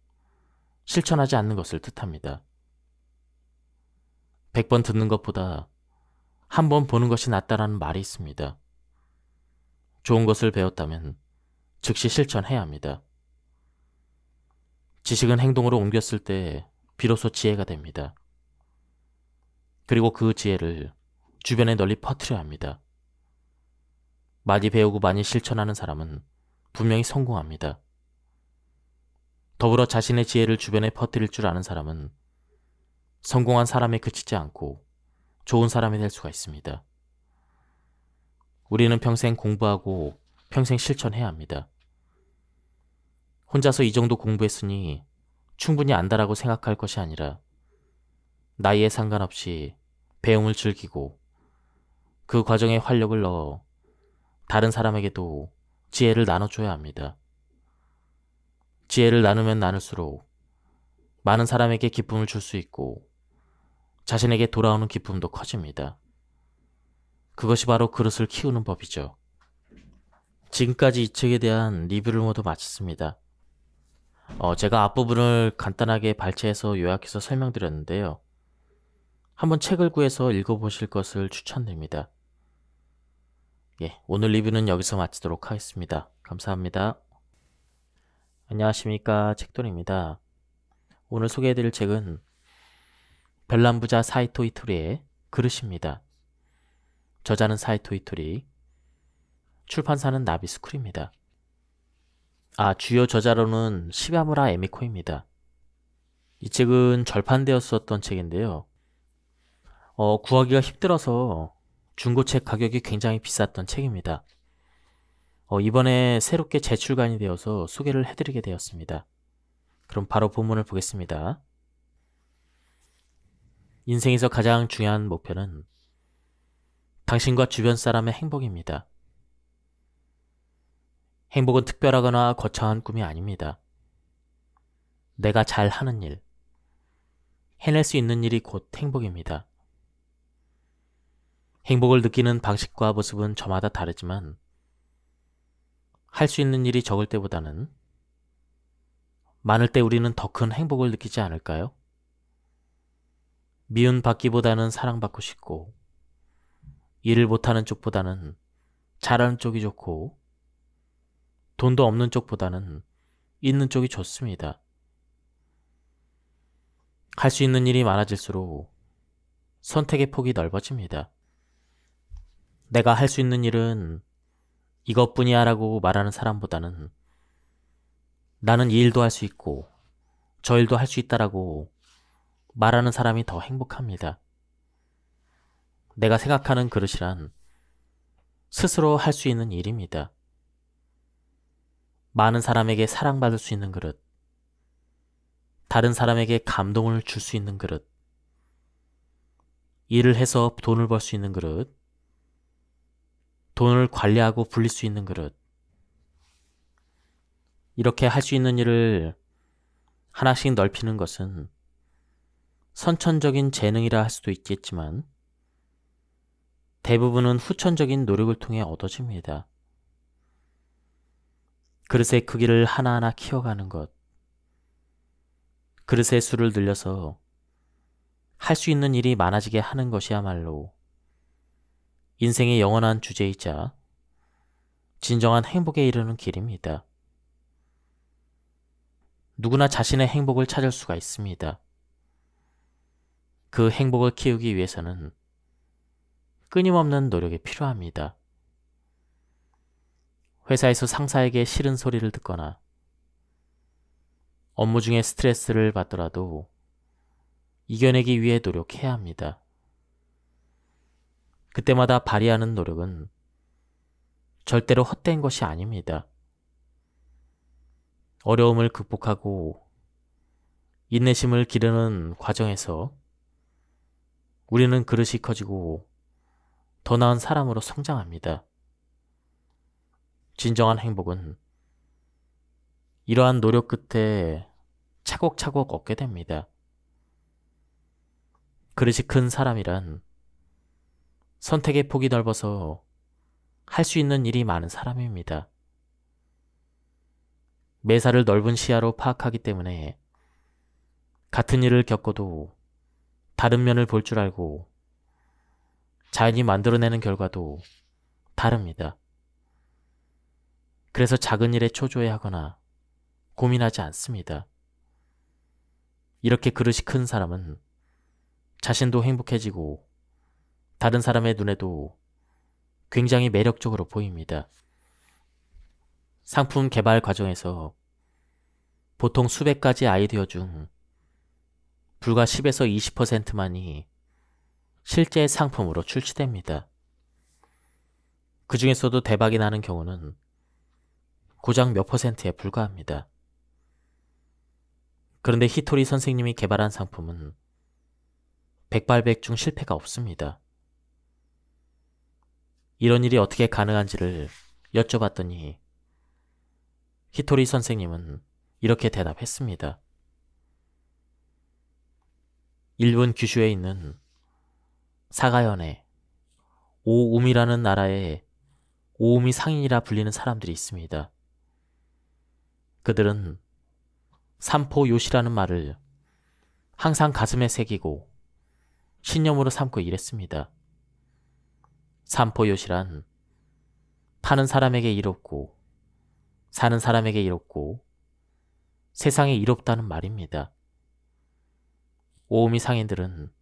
실천하지 않는 것을 뜻합니다. 100번 듣는 것보다 한 번 보는 것이 낫다라는 말이 있습니다. 좋은 것을 배웠다면 즉시 실천해야 합니다. 지식은 행동으로 옮겼을 때 비로소 지혜가 됩니다. 그리고 그 지혜를 주변에 널리 퍼뜨려야 합니다. 많이 배우고 많이 실천하는 사람은 분명히 성공합니다. 더불어 자신의 지혜를 주변에 퍼뜨릴 줄 아는 사람은 성공한 사람에 그치지 않고 좋은 사람이 될 수가 있습니다. 우리는 평생 공부하고 평생 실천해야 합니다. 혼자서 이 정도 공부했으니 충분히 안다라고 생각할 것이 아니라 나이에 상관없이 배움을 즐기고 그 과정에 활력을 넣어 다른 사람에게도 지혜를 나눠줘야 합니다. 지혜를 나누면 나눌수록 많은 사람에게 기쁨을 줄 수 있고 자신에게 돌아오는 기쁨도 커집니다. 그것이 바로 그릇을 키우는 법이죠. 지금까지 이 책에 대한 리뷰를 모두 마쳤습니다. 제가 앞부분을 간단하게 발췌해서 요약해서 설명드렸는데요. 한번 책을 구해서 읽어보실 것을 추천드립니다. 오늘 리뷰는 여기서 마치도록 하겠습니다. 감사합니다. 안녕하십니까, 책돌입니다. 오늘 소개해드릴 책은 별남부자 사이토 이토리의 그릇입니다. 저자는 사이토 이토리, 출판사는 나비스쿨입니다. 주요 저자로는 시바무라 에미코입니다. 이 책은 절판되었었던 책인데요. 구하기가 힘들어서 중고책 가격이 굉장히 비쌌던 책입니다. 이번에 새롭게 재출간이 되어서 소개를 해드리게 되었습니다. 그럼 바로 본문을 보겠습니다. 인생에서 가장 중요한 목표는 당신과 주변 사람의 행복입니다. 행복은 특별하거나 거창한 꿈이 아닙니다. 내가 잘하는 일, 해낼 수 있는 일이 곧 행복입니다. 행복을 느끼는 방식과 모습은 저마다 다르지만 할 수 있는 일이 적을 때보다는 많을 때 우리는 더 큰 행복을 느끼지 않을까요? 미움받기보다는 사랑받고 싶고 일을 못하는 쪽보다는 잘하는 쪽이 좋고 돈도 없는 쪽보다는 있는 쪽이 좋습니다. 할 수 있는 일이 많아질수록 선택의 폭이 넓어집니다. 내가 할 수 있는 일은 이것뿐이야 라고 말하는 사람보다는 나는 이 일도 할 수 있고 저 일도 할 수 있다라고 말하는 사람이 더 행복합니다. 내가 생각하는 그릇이란 스스로 할 수 있는 일입니다. 많은 사람에게 사랑받을 수 있는 그릇, 다른 사람에게 감동을 줄 수 있는 그릇, 일을 해서 돈을 벌 수 있는 그릇, 돈을 관리하고 불릴 수 있는 그릇. 이렇게 할 수 있는 일을 하나씩 넓히는 것은 선천적인 재능이라 할 수도 있겠지만 대부분은 후천적인 노력을 통해 얻어집니다. 그릇의 크기를 하나하나 키워가는 것, 그릇의 수를 늘려서 할 수 있는 일이 많아지게 하는 것이야말로 인생의 영원한 주제이자 진정한 행복에 이르는 길입니다. 누구나 자신의 행복을 찾을 수가 있습니다. 그 행복을 키우기 위해서는 끊임없는 노력이 필요합니다. 회사에서 상사에게 싫은 소리를 듣거나 업무 중에 스트레스를 받더라도 이겨내기 위해 노력해야 합니다. 그때마다 발휘하는 노력은 절대로 헛된 것이 아닙니다. 어려움을 극복하고 인내심을 기르는 과정에서 우리는 그릇이 커지고 더 나은 사람으로 성장합니다. 진정한 행복은 이러한 노력 끝에 차곡차곡 얻게 됩니다. 그릇이 큰 사람이란 선택의 폭이 넓어서 할 수 있는 일이 많은 사람입니다. 매사를 넓은 시야로 파악하기 때문에 같은 일을 겪어도 다른 면을 볼 줄 알고 자연히 만들어내는 결과도 다릅니다. 그래서 작은 일에 초조해하거나 고민하지 않습니다. 이렇게 그릇이 큰 사람은 자신도 행복해지고 다른 사람의 눈에도 굉장히 매력적으로 보입니다. 상품 개발 과정에서 보통 수백 가지 아이디어 중 불과 10에서 20%만이 실제 상품으로 출시됩니다. 그 중에서도 대박이 나는 경우는 고작 몇 %에 불과합니다. 그런데 히토리 선생님이 개발한 상품은 백발백중 실패가 없습니다. 이런 일이 어떻게 가능한지를 여쭤봤더니 히토리 선생님은 이렇게 대답했습니다. 일본 규슈에 있는 사가현에 오움이라는 나라에 오움이 상인이라 불리는 사람들이 있습니다. 그들은 삼포 요시라는 말을 항상 가슴에 새기고 신념으로 삼고 일했습니다. 삼포 요시란 파는 사람에게 이롭고 사는 사람에게 이롭고 세상에 이롭다는 말입니다. 오우미 상인들은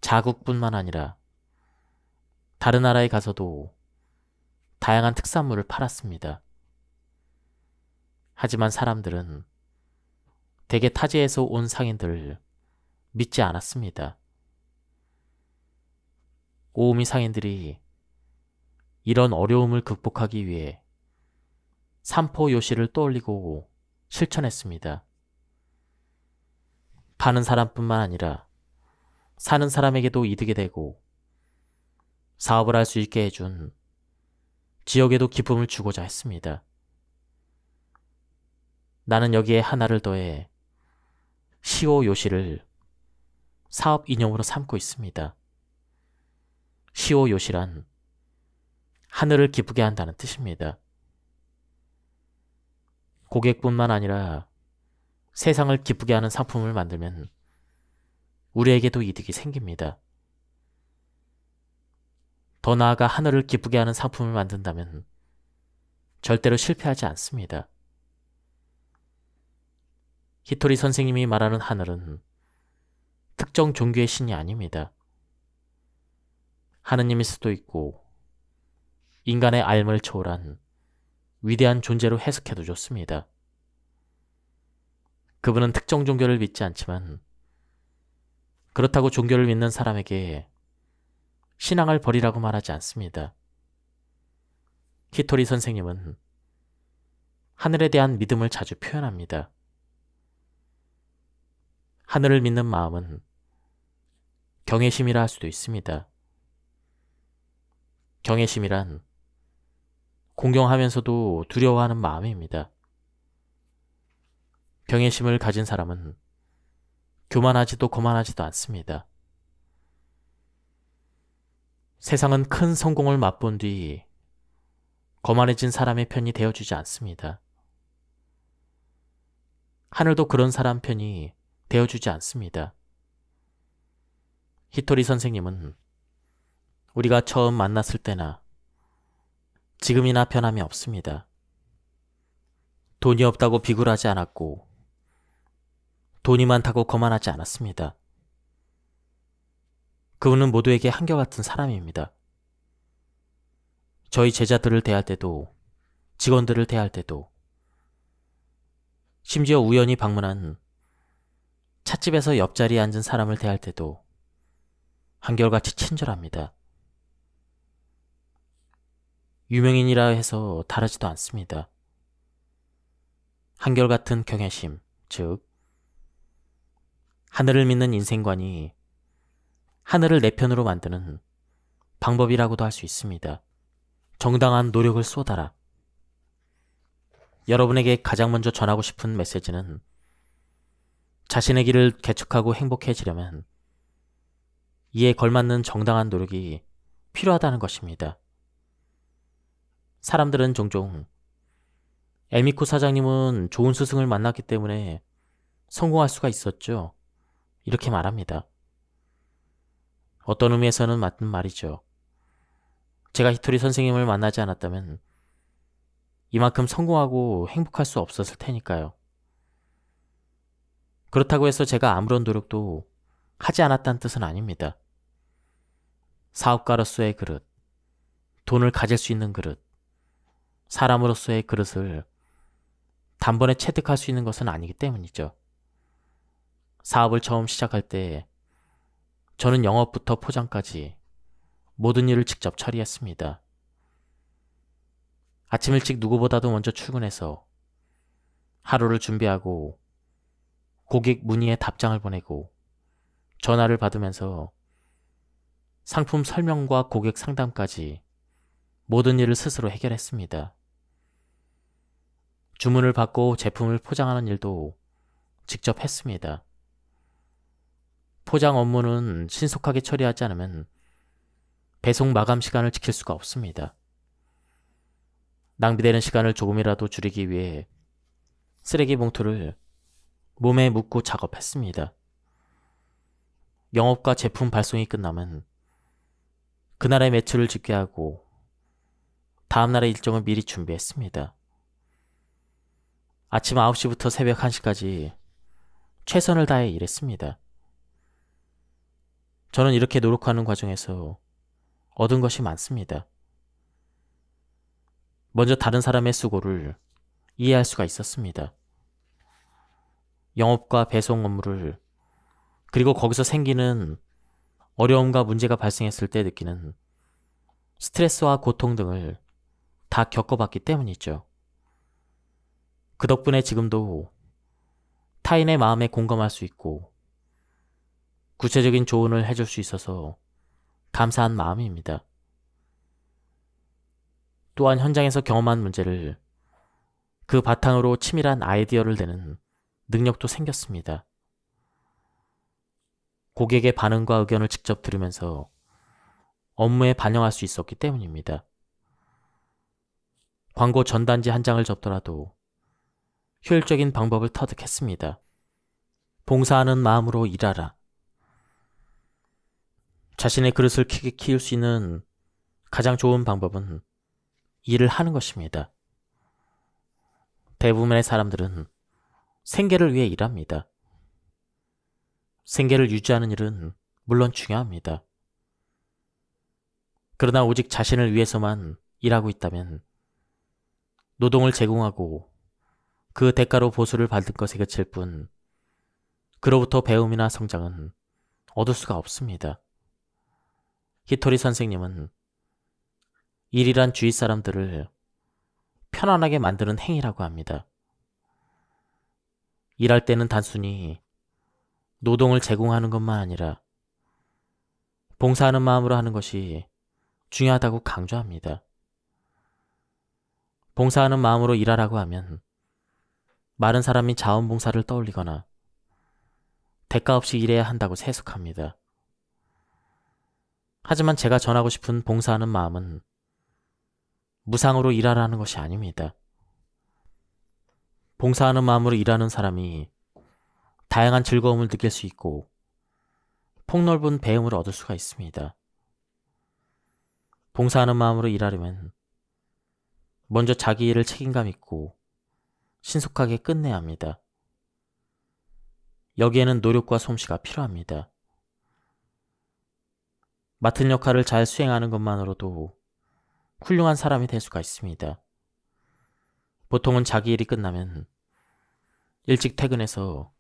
자국뿐만 아니라 다른 나라에 가서도 다양한 특산물을 팔았습니다. 하지만 사람들은 대개 타지에서 온 상인들을 믿지 않았습니다. 오우미 상인들이 이런 어려움을 극복하기 위해 삼포 요시를 떠올리고 실천했습니다. 파는 사람뿐만 아니라 사는 사람에게도 이득이 되고 사업을 할 수 있게 해준 지역에도 기쁨을 주고자 했습니다. 나는 여기에 하나를 더해 시오 요시를 사업 이념으로 삼고 있습니다. 시오 요시란 하늘을 기쁘게 한다는 뜻입니다. 고객뿐만 아니라 세상을 기쁘게 하는 상품을 만들면 우리에게도 이득이 생깁니다. 더 나아가 하늘을 기쁘게 하는 상품을 만든다면 절대로 실패하지 않습니다. 히토리 선생님이 말하는 하늘은 특정 종교의 신이 아닙니다. 하느님일 수도 있고 인간의 알을 초월한 위대한 존재로 해석해도 좋습니다. 그분은 특정 종교를 믿지 않지만 그렇다고 종교를 믿는 사람에게 신앙을 버리라고 말하지 않습니다. 히토리 선생님은 하늘에 대한 믿음을 자주 표현합니다. 하늘을 믿는 마음은 경외심이라 할 수도 있습니다. 경외심이란 공경하면서도 두려워하는 마음입니다. 경외심을 가진 사람은 교만하지도 거만하지도 않습니다. 세상은 큰 성공을 맛본 뒤 거만해진 사람의 편이 되어주지 않습니다. 하늘도 그런 사람 편이 되어주지 않습니다. 히토리 선생님은 우리가 처음 만났을 때나 지금이나 변함이 없습니다. 돈이 없다고 비굴하지 않았고 돈이 많다고 거만하지 않았습니다. 그분은 모두에게 한결같은 사람입니다. 저희 제자들을 대할 때도 직원들을 대할 때도 심지어 우연히 방문한 찻집에서 옆자리에 앉은 사람을 대할 때도 한결같이 친절합니다. 유명인이라 해서 다르지도 않습니다. 한결같은 경외심, 즉 하늘을 믿는 인생관이 하늘을 내 편으로 만드는 방법이라고도 할 수 있습니다. 정당한 노력을 쏟아라. 여러분에게 가장 먼저 전하고 싶은 메시지는 자신의 길을 개척하고 행복해지려면 이에 걸맞는 정당한 노력이 필요하다는 것입니다. 사람들은 종종 에미코 사장님은 좋은 스승을 만났기 때문에 성공할 수가 있었죠. 이렇게 말합니다. 어떤 의미에서는 맞는 말이죠. 제가 히토리 선생님을 만나지 않았다면 이만큼 성공하고 행복할 수 없었을 테니까요. 그렇다고 해서 제가 아무런 노력도 하지 않았다는 뜻은 아닙니다. 사업가로서의 그릇, 돈을 가질 수 있는 그릇, 사람으로서의 그릇을 단번에 체득할 수 있는 것은 아니기 때문이죠. 사업을 처음 시작할 때 저는 영업부터 포장까지 모든 일을 직접 처리했습니다. 아침 일찍 누구보다도 먼저 출근해서 하루를 준비하고 고객 문의에 답장을 보내고 전화를 받으면서 상품 설명과 고객 상담까지 모든 일을 스스로 해결했습니다. 주문을 받고 제품을 포장하는 일도 직접 했습니다. 포장 업무는 신속하게 처리하지 않으면 배송 마감 시간을 지킬 수가 없습니다. 낭비되는 시간을 조금이라도 줄이기 위해 쓰레기 봉투를 몸에 묶고 작업했습니다. 영업과 제품 발송이 끝나면 그날의 매출을 집계하고 다음날의 일정을 미리 준비했습니다. 아침 9시부터 새벽 1시까지 최선을 다해 일했습니다. 저는 이렇게 노력하는 과정에서 얻은 것이 많습니다. 먼저 다른 사람의 수고를 이해할 수가 있었습니다. 영업과 배송 업무를, 그리고 거기서 생기는 어려움과 문제가 발생했을 때 느끼는 스트레스와 고통 등을 다 겪어봤기 때문이죠. 그 덕분에 지금도 타인의 마음에 공감할 수 있고 구체적인 조언을 해줄 수 있어서 감사한 마음입니다. 또한 현장에서 경험한 문제를 그 바탕으로 치밀한 아이디어를 내는 능력도 생겼습니다. 고객의 반응과 의견을 직접 들으면서 업무에 반영할 수 있었기 때문입니다. 광고 전단지 한 장을 접더라도 효율적인 방법을 터득했습니다. 봉사하는 마음으로 일하라. 자신의 그릇을 크게 키울 수 있는 가장 좋은 방법은 일을 하는 것입니다. 대부분의 사람들은 생계를 위해 일합니다. 생계를 유지하는 일은 물론 중요합니다. 그러나 오직 자신을 위해서만 일하고 있다면 노동을 제공하고 그 대가로 보수를 받을 것에 그칠 뿐 그로부터 배움이나 성장은 얻을 수가 없습니다. 히토리 선생님은 일이란 주위 사람들을 편안하게 만드는 행위라고 합니다. 일할 때는 단순히 노동을 제공하는 것만 아니라 봉사하는 마음으로 하는 것이 중요하다고 강조합니다. 봉사하는 마음으로 일하라고 하면 많은 사람이 자원봉사를 떠올리거나 대가 없이 일해야 한다고 해석합니다. 하지만 제가 전하고 싶은 봉사하는 마음은 무상으로 일하라는 것이 아닙니다. 봉사하는 마음으로 일하는 사람이 다양한 즐거움을 느낄 수 있고 폭넓은 배움을 얻을 수가 있습니다. 봉사하는 마음으로 일하려면 먼저 자기 일을 책임감 있고 신속하게 끝내야 합니다. 여기에는 노력과 솜씨가 필요합니다. 맡은 역할을 잘 수행하는 것만으로도 훌륭한 사람이 될 수가 있습니다. 보통은 자기 일이 끝나면 일찍 퇴근해서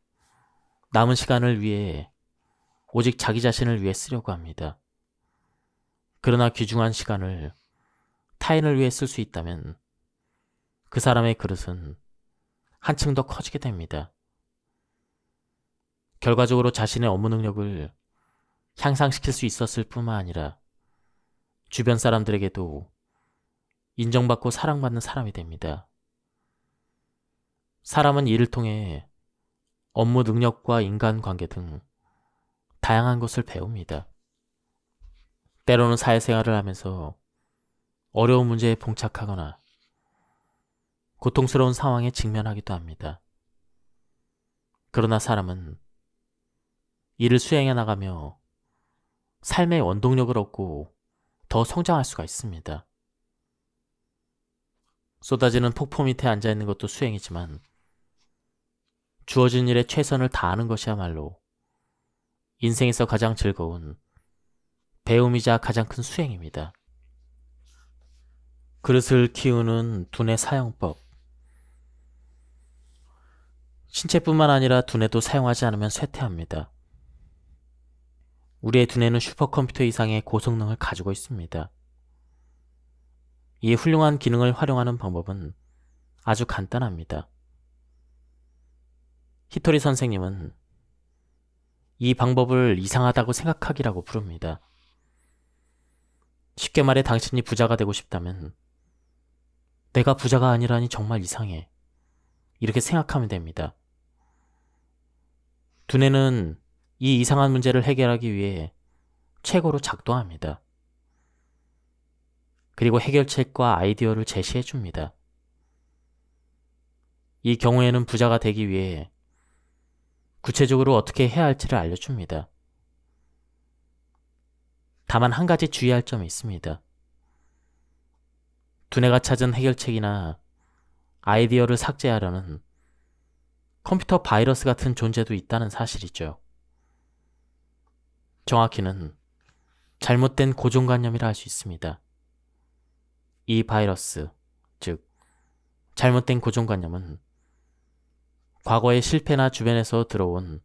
남은 시간을 위해 오직 자기 자신을 위해 쓰려고 합니다. 그러나 귀중한 시간을 타인을 위해 쓸 수 있다면 그 사람의 그릇은 한층 더 커지게 됩니다. 결과적으로 자신의 업무 능력을 향상시킬 수 있었을 뿐만 아니라 주변 사람들에게도 인정받고 사랑받는 사람이 됩니다. 사람은 일을 통해 업무 능력과 인간관계 등 다양한 것을 배웁니다. 때로는 사회생활을 하면서 어려운 문제에 봉착하거나 고통스러운 상황에 직면하기도 합니다. 그러나 사람은 일을 수행해 나가며 삶의 원동력을 얻고 더 성장할 수가 있습니다. 쏟아지는 폭포 밑에 앉아있는 것도 수행이지만 주어진 일에 최선을 다하는 것이야말로 인생에서 가장 즐거운 배움이자 가장 큰 수행입니다. 그릇을 키우는 두뇌 사용법. 신체뿐만 아니라 두뇌도 사용하지 않으면 쇠퇴합니다. 우리의 두뇌는 슈퍼컴퓨터 이상의 고성능을 가지고 있습니다. 이 훌륭한 기능을 활용하는 방법은 아주 간단합니다. 히토리 선생님은 이 방법을 이상하다고 생각하기라고 부릅니다. 쉽게 말해 당신이 부자가 되고 싶다면 내가 부자가 아니라니 정말 이상해. 이렇게 생각하면 됩니다. 두뇌는 이 이상한 문제를 해결하기 위해 최고로 작동합니다. 그리고 해결책과 아이디어를 제시해 줍니다. 이 경우에는 부자가 되기 위해 구체적으로 어떻게 해야 할지를 알려줍니다. 다만 한 가지 주의할 점이 있습니다. 두뇌가 찾은 해결책이나 아이디어를 삭제하려는 컴퓨터 바이러스 같은 존재도 있다는 사실이죠. 정확히는 잘못된 고정관념이라 할 수 있습니다. 이 바이러스, 즉 잘못된 고정관념은 과거의 실패나 주변에서 들어온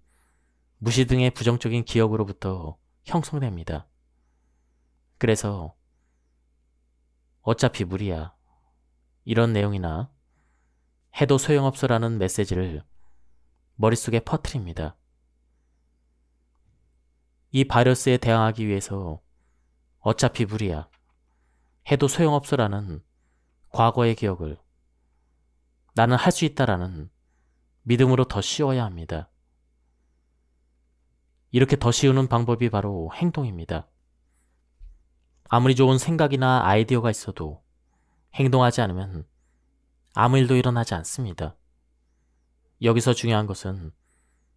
무시 등의 부정적인 기억으로부터 형성됩니다. 그래서 어차피 무리야, 이런 내용이나 해도 소용없어라는 메시지를 머릿속에 퍼뜨립니다. 이 바이러스에 대항하기 위해서 어차피 무리야, 해도 소용없어라는 과거의 기억을 나는 할 수 있다라는 믿음으로 더 씌워야 합니다. 이렇게 더 씌우는 방법이 바로 행동입니다. 아무리 좋은 생각이나 아이디어가 있어도 행동하지 않으면 아무 일도 일어나지 않습니다. 여기서 중요한 것은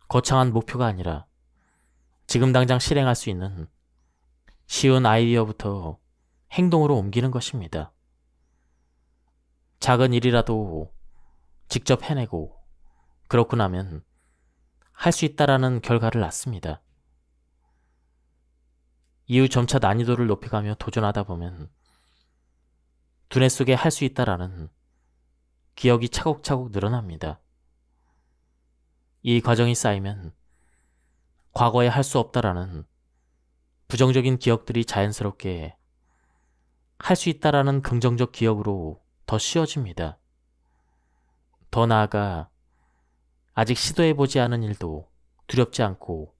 거창한 목표가 아니라 지금 당장 실행할 수 있는 쉬운 아이디어부터 행동으로 옮기는 것입니다. 작은 일이라도 직접 해내고 그렇고 나면 할 수 있다라는 결과를 낳습니다. 이후 점차 난이도를 높여가며 도전하다 보면 두뇌 속에 할 수 있다라는 기억이 차곡차곡 늘어납니다. 이 과정이 쌓이면 과거에 할 수 없다라는 부정적인 기억들이 자연스럽게 할 수 있다라는 긍정적 기억으로 더 씌워집니다. 더 나아가 아직 시도해보지 않은 일도 두렵지 않고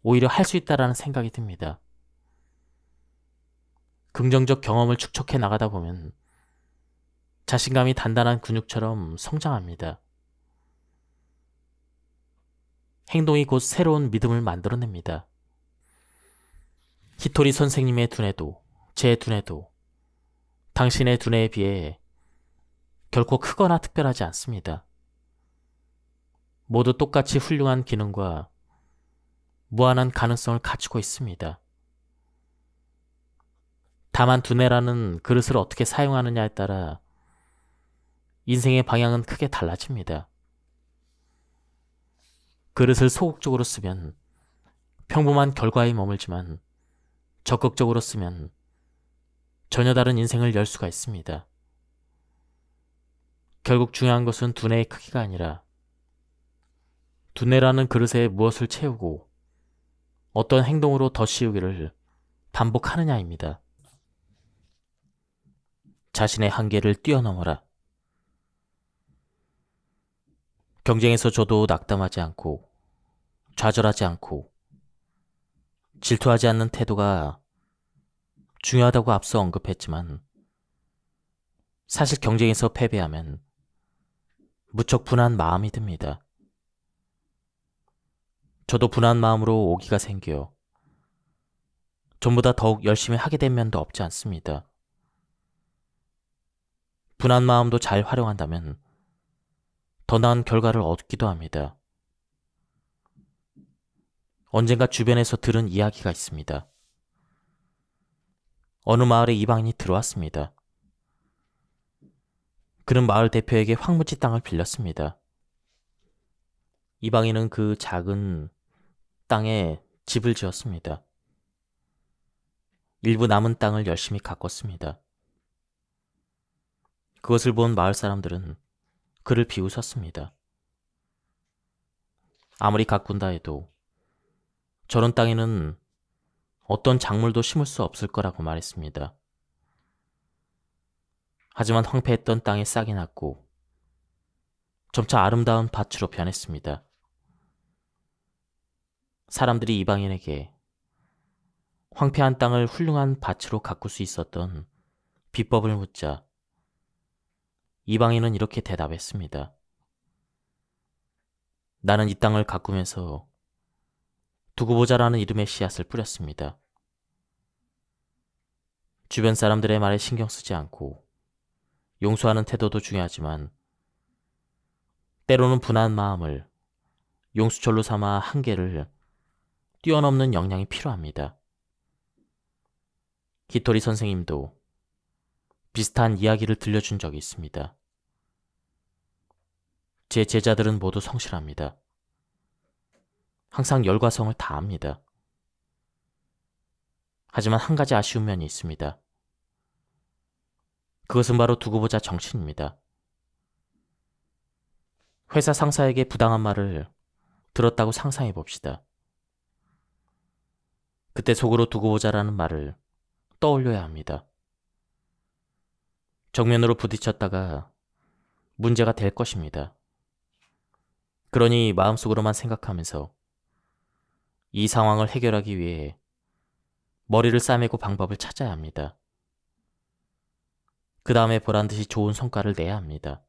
오히려 할 수 있다라는 생각이 듭니다. 긍정적 경험을 축적해 나가다 보면 자신감이 단단한 근육처럼 성장합니다. 행동이 곧 새로운 믿음을 만들어냅니다. 히토리 선생님의 두뇌도 제 두뇌도 당신의 두뇌에 비해 결코 크거나 특별하지 않습니다. 모두 똑같이 훌륭한 기능과 무한한 가능성을 갖추고 있습니다. 다만 두뇌라는 그릇을 어떻게 사용하느냐에 따라 인생의 방향은 크게 달라집니다. 그릇을 소극적으로 쓰면 평범한 결과에 머물지만 적극적으로 쓰면 전혀 다른 인생을 열 수가 있습니다. 결국 중요한 것은 두뇌의 크기가 아니라 두뇌라는 그릇에 무엇을 채우고 어떤 행동으로 더 씌우기를 반복하느냐입니다. 자신의 한계를 뛰어넘어라. 경쟁에서 저도 낙담하지 않고 좌절하지 않고 질투하지 않는 태도가 중요하다고 앞서 언급했지만 사실 경쟁에서 패배하면 무척 분한 마음이 듭니다. 저도 분한 마음으로 오기가 생겨 전보다 더욱 열심히 하게 된 면도 없지 않습니다. 분한 마음도 잘 활용한다면 더 나은 결과를 얻기도 합니다. 언젠가 주변에서 들은 이야기가 있습니다. 어느 마을에 이방인이 들어왔습니다. 그는 마을 대표에게 황무지 땅을 빌렸습니다. 이방인은 그 작은 땅에 집을 지었습니다. 일부 남은 땅을 열심히 가꿨습니다. 그것을 본 마을 사람들은 그를 비웃었습니다. 아무리 가꾼다 해도 저런 땅에는 어떤 작물도 심을 수 없을 거라고 말했습니다. 하지만 황폐했던 땅에 싹이 났고 점차 아름다운 밭으로 변했습니다. 사람들이 이방인에게 황폐한 땅을 훌륭한 밭으로 가꿀 수 있었던 비법을 묻자 이방인은 이렇게 대답했습니다. 나는 이 땅을 가꾸면서 두고 보자라는 이름의 씨앗을 뿌렸습니다. 주변 사람들의 말에 신경 쓰지 않고 용서하는 태도도 중요하지만 때로는 분한 마음을 용수철로 삼아 한계를 뛰어넘는 역량이 필요합니다. 히토리 선생님도 비슷한 이야기를 들려준 적이 있습니다. 제 제자들은 모두 성실합니다. 항상 열과 성을 다합니다. 하지만 한 가지 아쉬운 면이 있습니다. 그것은 바로 두고 보자 정신입니다. 회사 상사에게 부당한 말을 들었다고 상상해 봅시다. 그때 속으로 두고 보자라는 말을 떠올려야 합니다. 정면으로 부딪혔다가 문제가 될 것입니다. 그러니 마음속으로만 생각하면서 이 상황을 해결하기 위해 머리를 싸매고 방법을 찾아야 합니다. 그 다음에 보란 듯이 좋은 성과를 내야 합니다.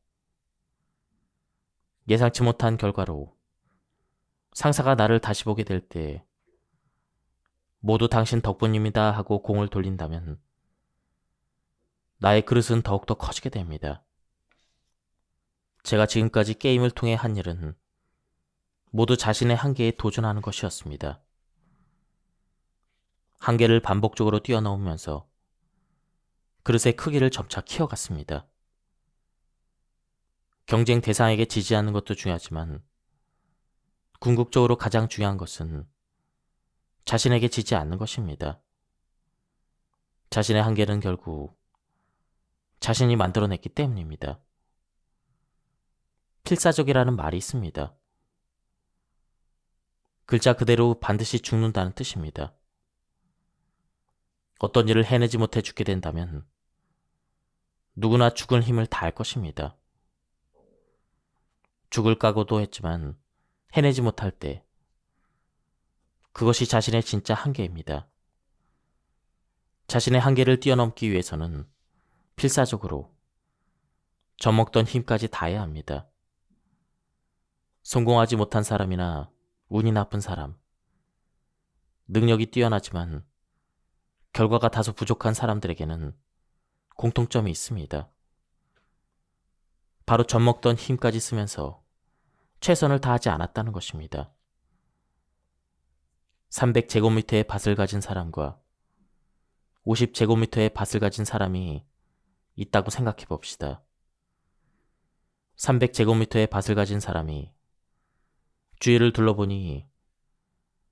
예상치 못한 결과로 상사가 나를 다시 보게 될 때 모두 당신 덕분입니다 하고 공을 돌린다면 나의 그릇은 더욱더 커지게 됩니다. 제가 지금까지 게임을 통해 한 일은 모두 자신의 한계에 도전하는 것이었습니다. 한계를 반복적으로 뛰어넘으면서 그릇의 크기를 점차 키워갔습니다. 경쟁 대상에게 지지 않는 것도 중요하지만 궁극적으로 가장 중요한 것은 자신에게 지지 않는 것입니다. 자신의 한계는 결국 자신이 만들어냈기 때문입니다. 필사적이라는 말이 있습니다. 글자 그대로 반드시 죽는다는 뜻입니다. 어떤 일을 해내지 못해 죽게 된다면 누구나 죽을 힘을 다할 것입니다. 죽을 각오도 했지만 해내지 못할 때 그것이 자신의 진짜 한계입니다. 자신의 한계를 뛰어넘기 위해서는 필사적으로 젖먹던 힘까지 다해야 합니다. 성공하지 못한 사람이나 운이 나쁜 사람, 능력이 뛰어나지만 결과가 다소 부족한 사람들에게는 공통점이 있습니다. 바로 젖먹던 힘까지 쓰면서 최선을 다하지 않았다는 것입니다. 300제곱미터의 밭을 가진 사람과 50제곱미터의 밭을 가진 사람이 있다고 생각해 봅시다. 300제곱미터의 밭을 가진 사람이 주위를 둘러보니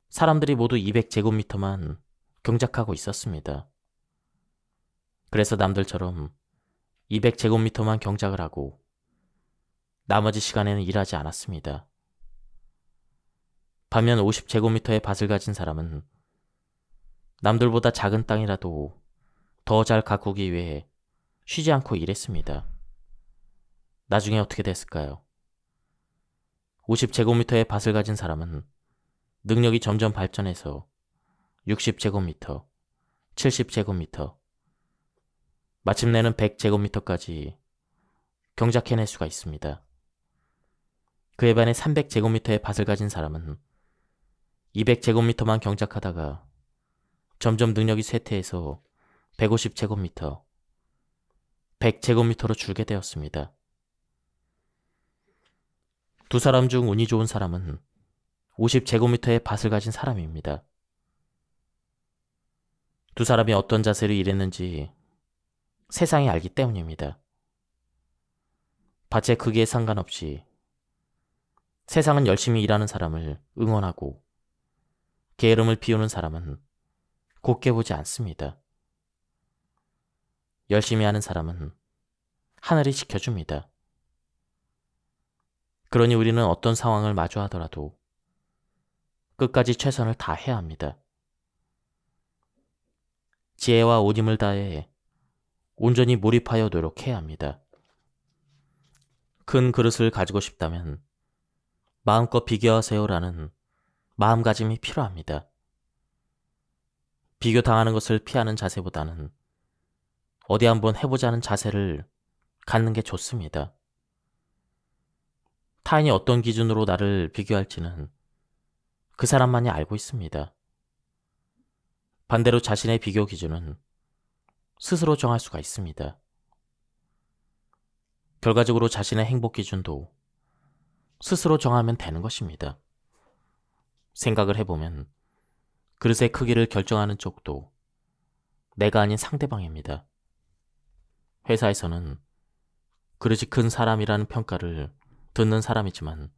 사람들이 모두 200제곱미터만 경작하고 있었습니다. 그래서 남들처럼 200제곱미터만 경작을 하고 나머지 시간에는 일하지 않았습니다. 반면 50제곱미터의 밭을 가진 사람은 남들보다 작은 땅이라도 더 잘 가꾸기 위해 쉬지 않고 일했습니다. 나중에 어떻게 됐을까요? 50제곱미터의 밭을 가진 사람은 능력이 점점 발전해서 60제곱미터, 70제곱미터, 마침내는 100제곱미터까지 경작해낼 수가 있습니다. 그에 반해 300제곱미터의 밭을 가진 사람은 200제곱미터만 경작하다가 점점 능력이 쇠퇴해서 150제곱미터, 100제곱미터로 줄게 되었습니다. 두 사람 중 운이 좋은 사람은 50제곱미터의 밭을 가진 사람입니다. 두 사람이 어떤 자세로 일했는지 세상이 알기 때문입니다. 밭의 크기에 상관없이 세상은 열심히 일하는 사람을 응원하고 게으름을 피우는 사람은 곱게 보지 않습니다. 열심히 하는 사람은 하늘이 지켜줍니다. 그러니 우리는 어떤 상황을 마주하더라도 끝까지 최선을 다해야 합니다. 지혜와 온 힘을 다해 온전히 몰입하여 노력해야 합니다. 큰 그릇을 가지고 싶다면 마음껏 비교하세요라는 마음가짐이 필요합니다. 비교당하는 것을 피하는 자세보다는 어디 한번 해보자는 자세를 갖는 게 좋습니다. 타인이 어떤 기준으로 나를 비교할지는 그 사람만이 알고 있습니다. 반대로 자신의 비교 기준은 스스로 정할 수가 있습니다. 결과적으로 자신의 행복 기준도 스스로 정하면 되는 것입니다. 생각을 해보면 그릇의 크기를 결정하는 쪽도 내가 아닌 상대방입니다. 회사에서는 그릇이 큰 사람이라는 평가를 듣는 사람이지만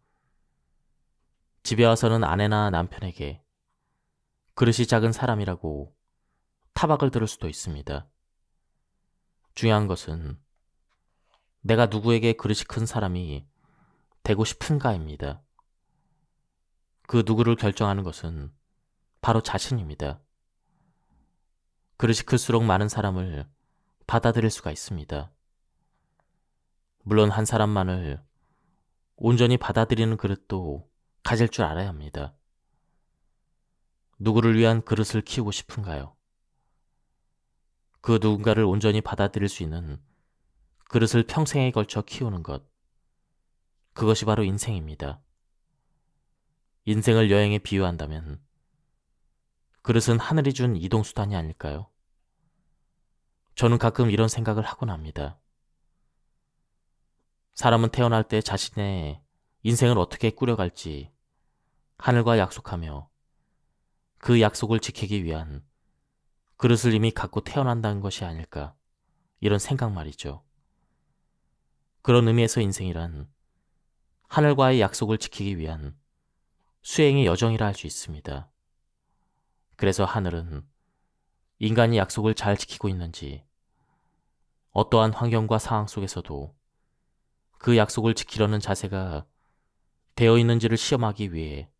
집에 와서는 아내나 남편에게 그릇이 작은 사람이라고 타박을 들을 수도 있습니다. 중요한 것은 내가 누구에게 그릇이 큰 사람이 되고 싶은가입니다. 그 누구를 결정하는 것은 바로 자신입니다. 그릇이 클수록 많은 사람을 받아들일 수가 있습니다. 물론 한 사람만을 온전히 받아들이는 그릇도 가질 줄 알아야 합니다. 누구를 위한 그릇을 키우고 싶은가요? 그 누군가를 온전히 받아들일 수 있는 그릇을 평생에 걸쳐 키우는 것. 그것이 바로 인생입니다. 인생을 여행에 비유한다면 그릇은 하늘이 준 이동수단이 아닐까요? 저는 가끔 이런 생각을 하곤 합니다. 사람은 태어날 때 자신의 인생을 어떻게 꾸려갈지 하늘과 약속하며 그 약속을 지키기 위한 그릇을 이미 갖고 태어난다는 것이 아닐까, 이런 생각 말이죠. 그런 의미에서 인생이란 하늘과의 약속을 지키기 위한 수행의 여정이라 할 수 있습니다. 그래서 하늘은 인간이 약속을 잘 지키고 있는지, 어떠한 환경과 상황 속에서도 그 약속을 지키려는 자세가 되어 있는지를 시험하기 위해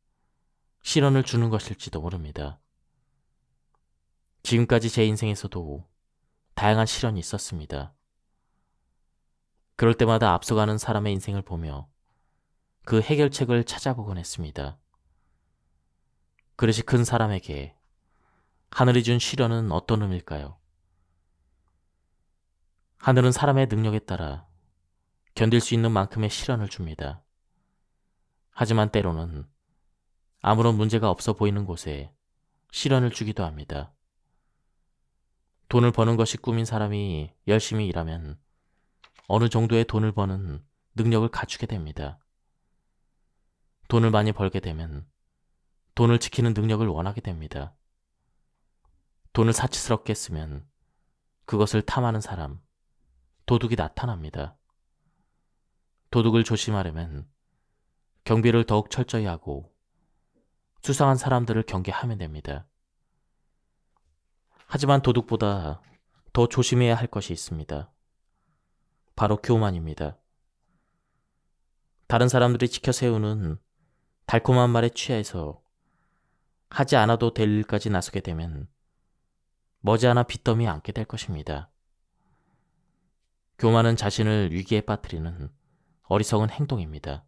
시련을 주는 것일지도 모릅니다. 지금까지 제 인생에서도 다양한 시련이 있었습니다. 그럴 때마다 앞서가는 사람의 인생을 보며 그 해결책을 찾아보곤 했습니다. 그릇이 큰 사람에게 하늘이 준 시련은 어떤 의미일까요? 하늘은 사람의 능력에 따라 견딜 수 있는 만큼의 시련을 줍니다. 하지만 때로는 아무런 문제가 없어 보이는 곳에 시련을 주기도 합니다. 돈을 버는 것이 꿈인 사람이 열심히 일하면 어느 정도의 돈을 버는 능력을 갖추게 됩니다. 돈을 많이 벌게 되면 돈을 지키는 능력을 원하게 됩니다. 돈을 사치스럽게 쓰면 그것을 탐하는 사람, 도둑이 나타납니다. 도둑을 조심하려면 경비를 더욱 철저히 하고 수상한 사람들을 경계하면 됩니다. 하지만 도둑보다 더 조심해야 할 것이 있습니다. 바로 교만입니다. 다른 사람들이 지켜 세우는 달콤한 말에 취해서 하지 않아도 될 일까지 나서게 되면 머지않아 빚더미에 앉게 될 것입니다. 교만은 자신을 위기에 빠뜨리는 어리석은 행동입니다.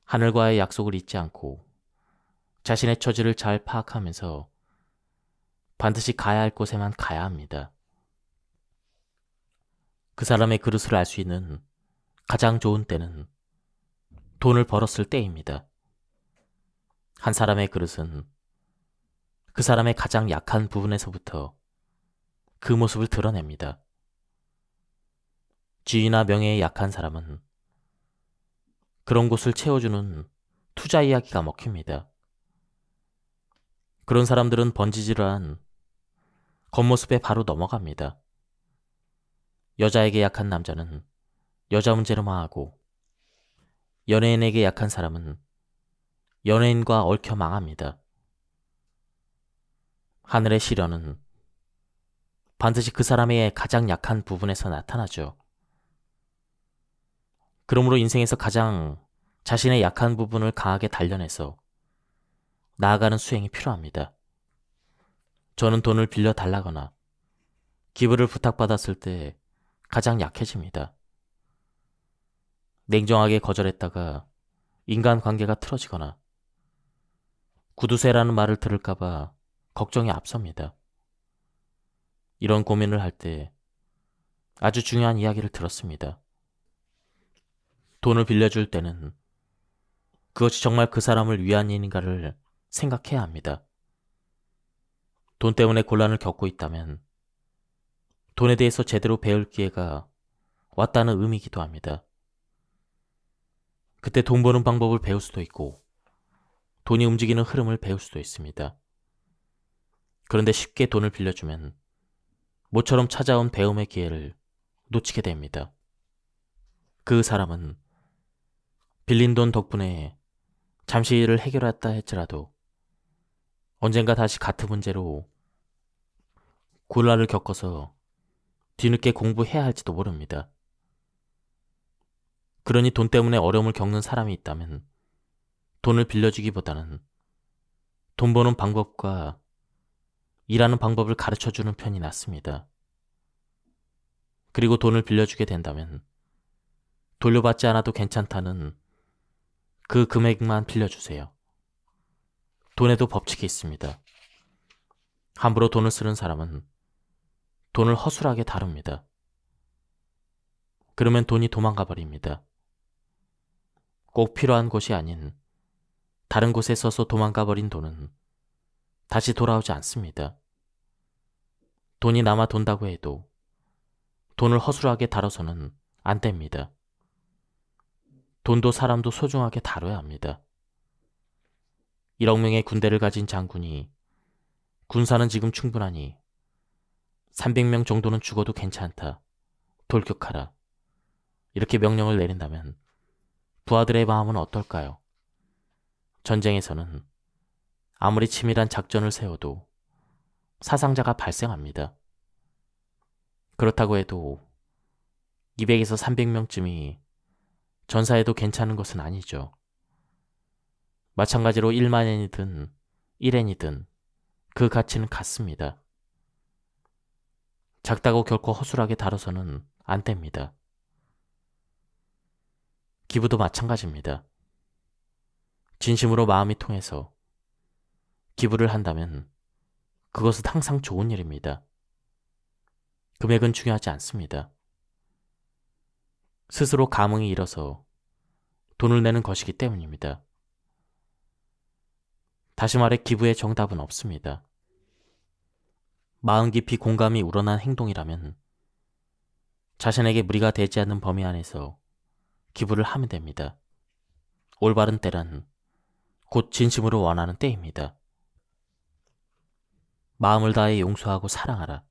하늘과의 약속을 잊지 않고 자신의 처지를 잘 파악하면서 반드시 가야 할 곳에만 가야 합니다. 그 사람의 그릇을 알 수 있는 가장 좋은 때는 돈을 벌었을 때입니다. 한 사람의 그릇은 그 사람의 가장 약한 부분에서부터 그 모습을 드러냅니다. 지위나 명예에 약한 사람은 그런 곳을 채워주는 투자 이야기가 먹힙니다. 그런 사람들은 번지질한 겉모습에 바로 넘어갑니다. 여자에게 약한 남자는 여자 문제로만 하고 연예인에게 약한 사람은 연예인과 얽혀 망합니다. 하늘의 시련은 반드시 그 사람의 가장 약한 부분에서 나타나죠. 그러므로 인생에서 가장 자신의 약한 부분을 강하게 단련해서 나아가는 수행이 필요합니다. 저는 돈을 빌려 달라거나 기부를 부탁받았을 때 가장 약해집니다. 냉정하게 거절했다가 인간관계가 틀어지거나 구두쇠라는 말을 들을까봐 걱정이 앞섭니다. 이런 고민을 할 때 아주 중요한 이야기를 들었습니다. 돈을 빌려줄 때는 그것이 정말 그 사람을 위한 일인가를 생각해야 합니다. 돈 때문에 곤란을 겪고 있다면 돈에 대해서 제대로 배울 기회가 왔다는 의미이기도 합니다. 그때 돈 버는 방법을 배울 수도 있고 돈이 움직이는 흐름을 배울 수도 있습니다. 그런데 쉽게 돈을 빌려주면 모처럼 찾아온 배움의 기회를 놓치게 됩니다. 그 사람은 빌린 돈 덕분에 잠시 일을 해결했다 할지라도 언젠가 다시 같은 문제로 곤란을 겪어서 뒤늦게 공부해야 할지도 모릅니다. 그러니 돈 때문에 어려움을 겪는 사람이 있다면 돈을 빌려주기보다는 돈 버는 방법과 일하는 방법을 가르쳐주는 편이 낫습니다. 그리고 돈을 빌려주게 된다면 돌려받지 않아도 괜찮다는 그 금액만 빌려주세요. 돈에도 법칙이 있습니다. 함부로 돈을 쓰는 사람은 돈을 허술하게 다룹니다. 그러면 돈이 도망가 버립니다. 꼭 필요한 곳이 아닌 다른 곳에 써서 도망가 버린 돈은 다시 돌아오지 않습니다. 돈이 남아 돈다고 해도 돈을 허술하게 다뤄서는 안 됩니다. 돈도 사람도 소중하게 다뤄야 합니다. 1억 명의 군대를 가진 장군이 군사는 지금 충분하니 300명 정도는 죽어도 괜찮다. 돌격하라. 이렇게 명령을 내린다면 부하들의 마음은 어떨까요? 전쟁에서는 아무리 치밀한 작전을 세워도 사상자가 발생합니다. 그렇다고 해도 200에서 300명쯤이 전사해도 괜찮은 것은 아니죠. 마찬가지로 1만엔이든 1엔이든 그 가치는 같습니다. 작다고 결코 허술하게 다뤄서는 안 됩니다. 기부도 마찬가지입니다. 진심으로 마음이 통해서 기부를 한다면 그것은 항상 좋은 일입니다. 금액은 중요하지 않습니다. 스스로 감흥이 일어서 돈을 내는 것이기 때문입니다. 다시 말해 기부의 정답은 없습니다. 마음 깊이 공감이 우러난 행동이라면 자신에게 무리가 되지 않는 범위 안에서 기부를 하면 됩니다. 올바른 때란 곧 진심으로 원하는 때입니다. 마음을 다해 용서하고 사랑하라.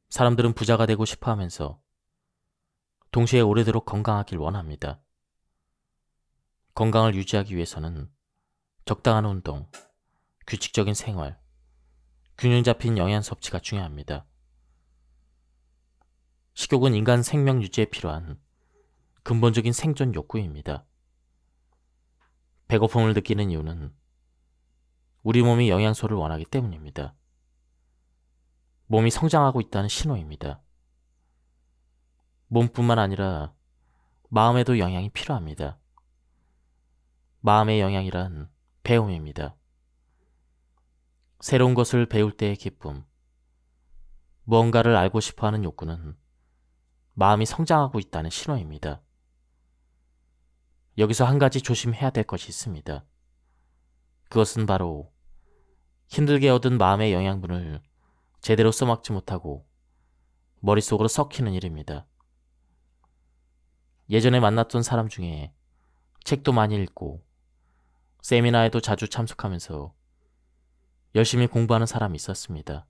사람들은 부자가 되고 싶어 하면서 동시에 오래도록 건강하길 원합니다. 건강을 유지하기 위해서는 적당한 운동, 규칙적인 생활, 균형 잡힌 영양 섭취가 중요합니다. 식욕은 인간 생명 유지에 필요한 근본적인 생존 욕구입니다. 배고픔을 느끼는 이유는 우리 몸이 영양소를 원하기 때문입니다. 몸이 성장하고 있다는 신호입니다. 몸뿐만 아니라 마음에도 영양이 필요합니다. 마음의 영양이란 배움입니다. 새로운 것을 배울 때의 기쁨, 무언가를 알고 싶어하는 욕구는 마음이 성장하고 있다는 신호입니다. 여기서 한 가지 조심해야 될 것이 있습니다. 그것은 바로 힘들게 얻은 마음의 영양분을 제대로 써먹지 못하고 머릿속으로 썩히는 일입니다. 예전에 만났던 사람 중에 책도 많이 읽고 세미나에도 자주 참석하면서 열심히 공부하는 사람이 있었습니다.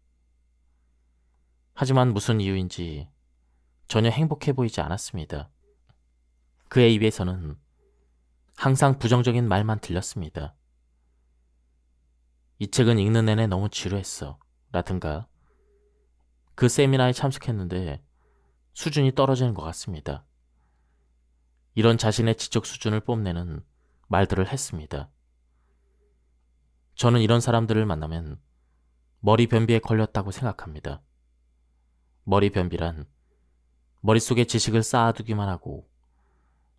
하지만 무슨 이유인지 전혀 행복해 보이지 않았습니다. 그의 입에서는 항상 부정적인 말만 들렸습니다. 이 책은 읽는 내내 너무 지루했어 라든가 그 세미나에 참석했는데 수준이 떨어지는 것 같습니다. 이런 자신의 지적 수준을 뽐내는 말들을 했습니다. 저는 이런 사람들을 만나면 머리 변비에 걸렸다고 생각합니다. 머리 변비란 머릿속에 지식을 쌓아두기만 하고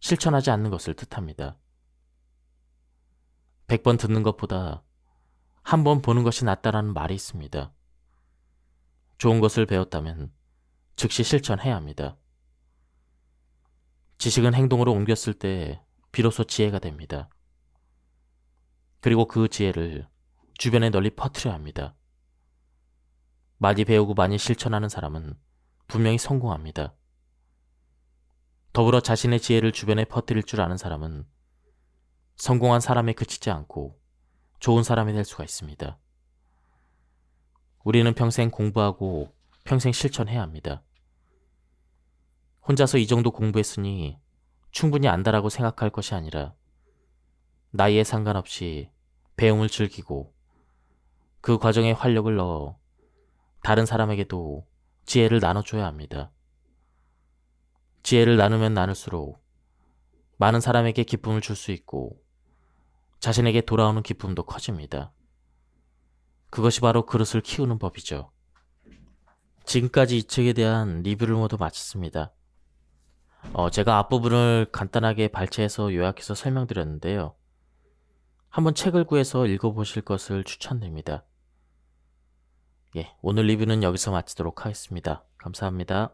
실천하지 않는 것을 뜻합니다. 100번 듣는 것보다 한 번 보는 것이 낫다라는 말이 있습니다. 좋은 것을 배웠다면 즉시 실천해야 합니다. 지식은 행동으로 옮겼을 때 비로소 지혜가 됩니다. 그리고 그 지혜를 주변에 널리 퍼뜨려야 합니다. 많이 배우고 많이 실천하는 사람은 분명히 성공합니다. 더불어 자신의 지혜를 주변에 퍼뜨릴 줄 아는 사람은 성공한 사람에 그치지 않고 좋은 사람이 될 수가 있습니다. 우리는 평생 공부하고 평생 실천해야 합니다. 혼자서 이 정도 공부했으니 충분히 안다라고 생각할 것이 아니라 나이에 상관없이 배움을 즐기고 그 과정에 활력을 넣어 다른 사람에게도 지혜를 나눠줘야 합니다. 지혜를 나누면 나눌수록 많은 사람에게 기쁨을 줄 수 있고 자신에게 돌아오는 기쁨도 커집니다. 그것이 바로 그릇을 키우는 법이죠. 지금까지 이 책에 대한 리뷰를 모두 마쳤습니다. 제가 앞부분을 간단하게 발췌해서 요약해서 설명드렸는데요. 한번 책을 구해서 읽어보실 것을 추천드립니다. 오늘 리뷰는 여기서 마치도록 하겠습니다. 감사합니다.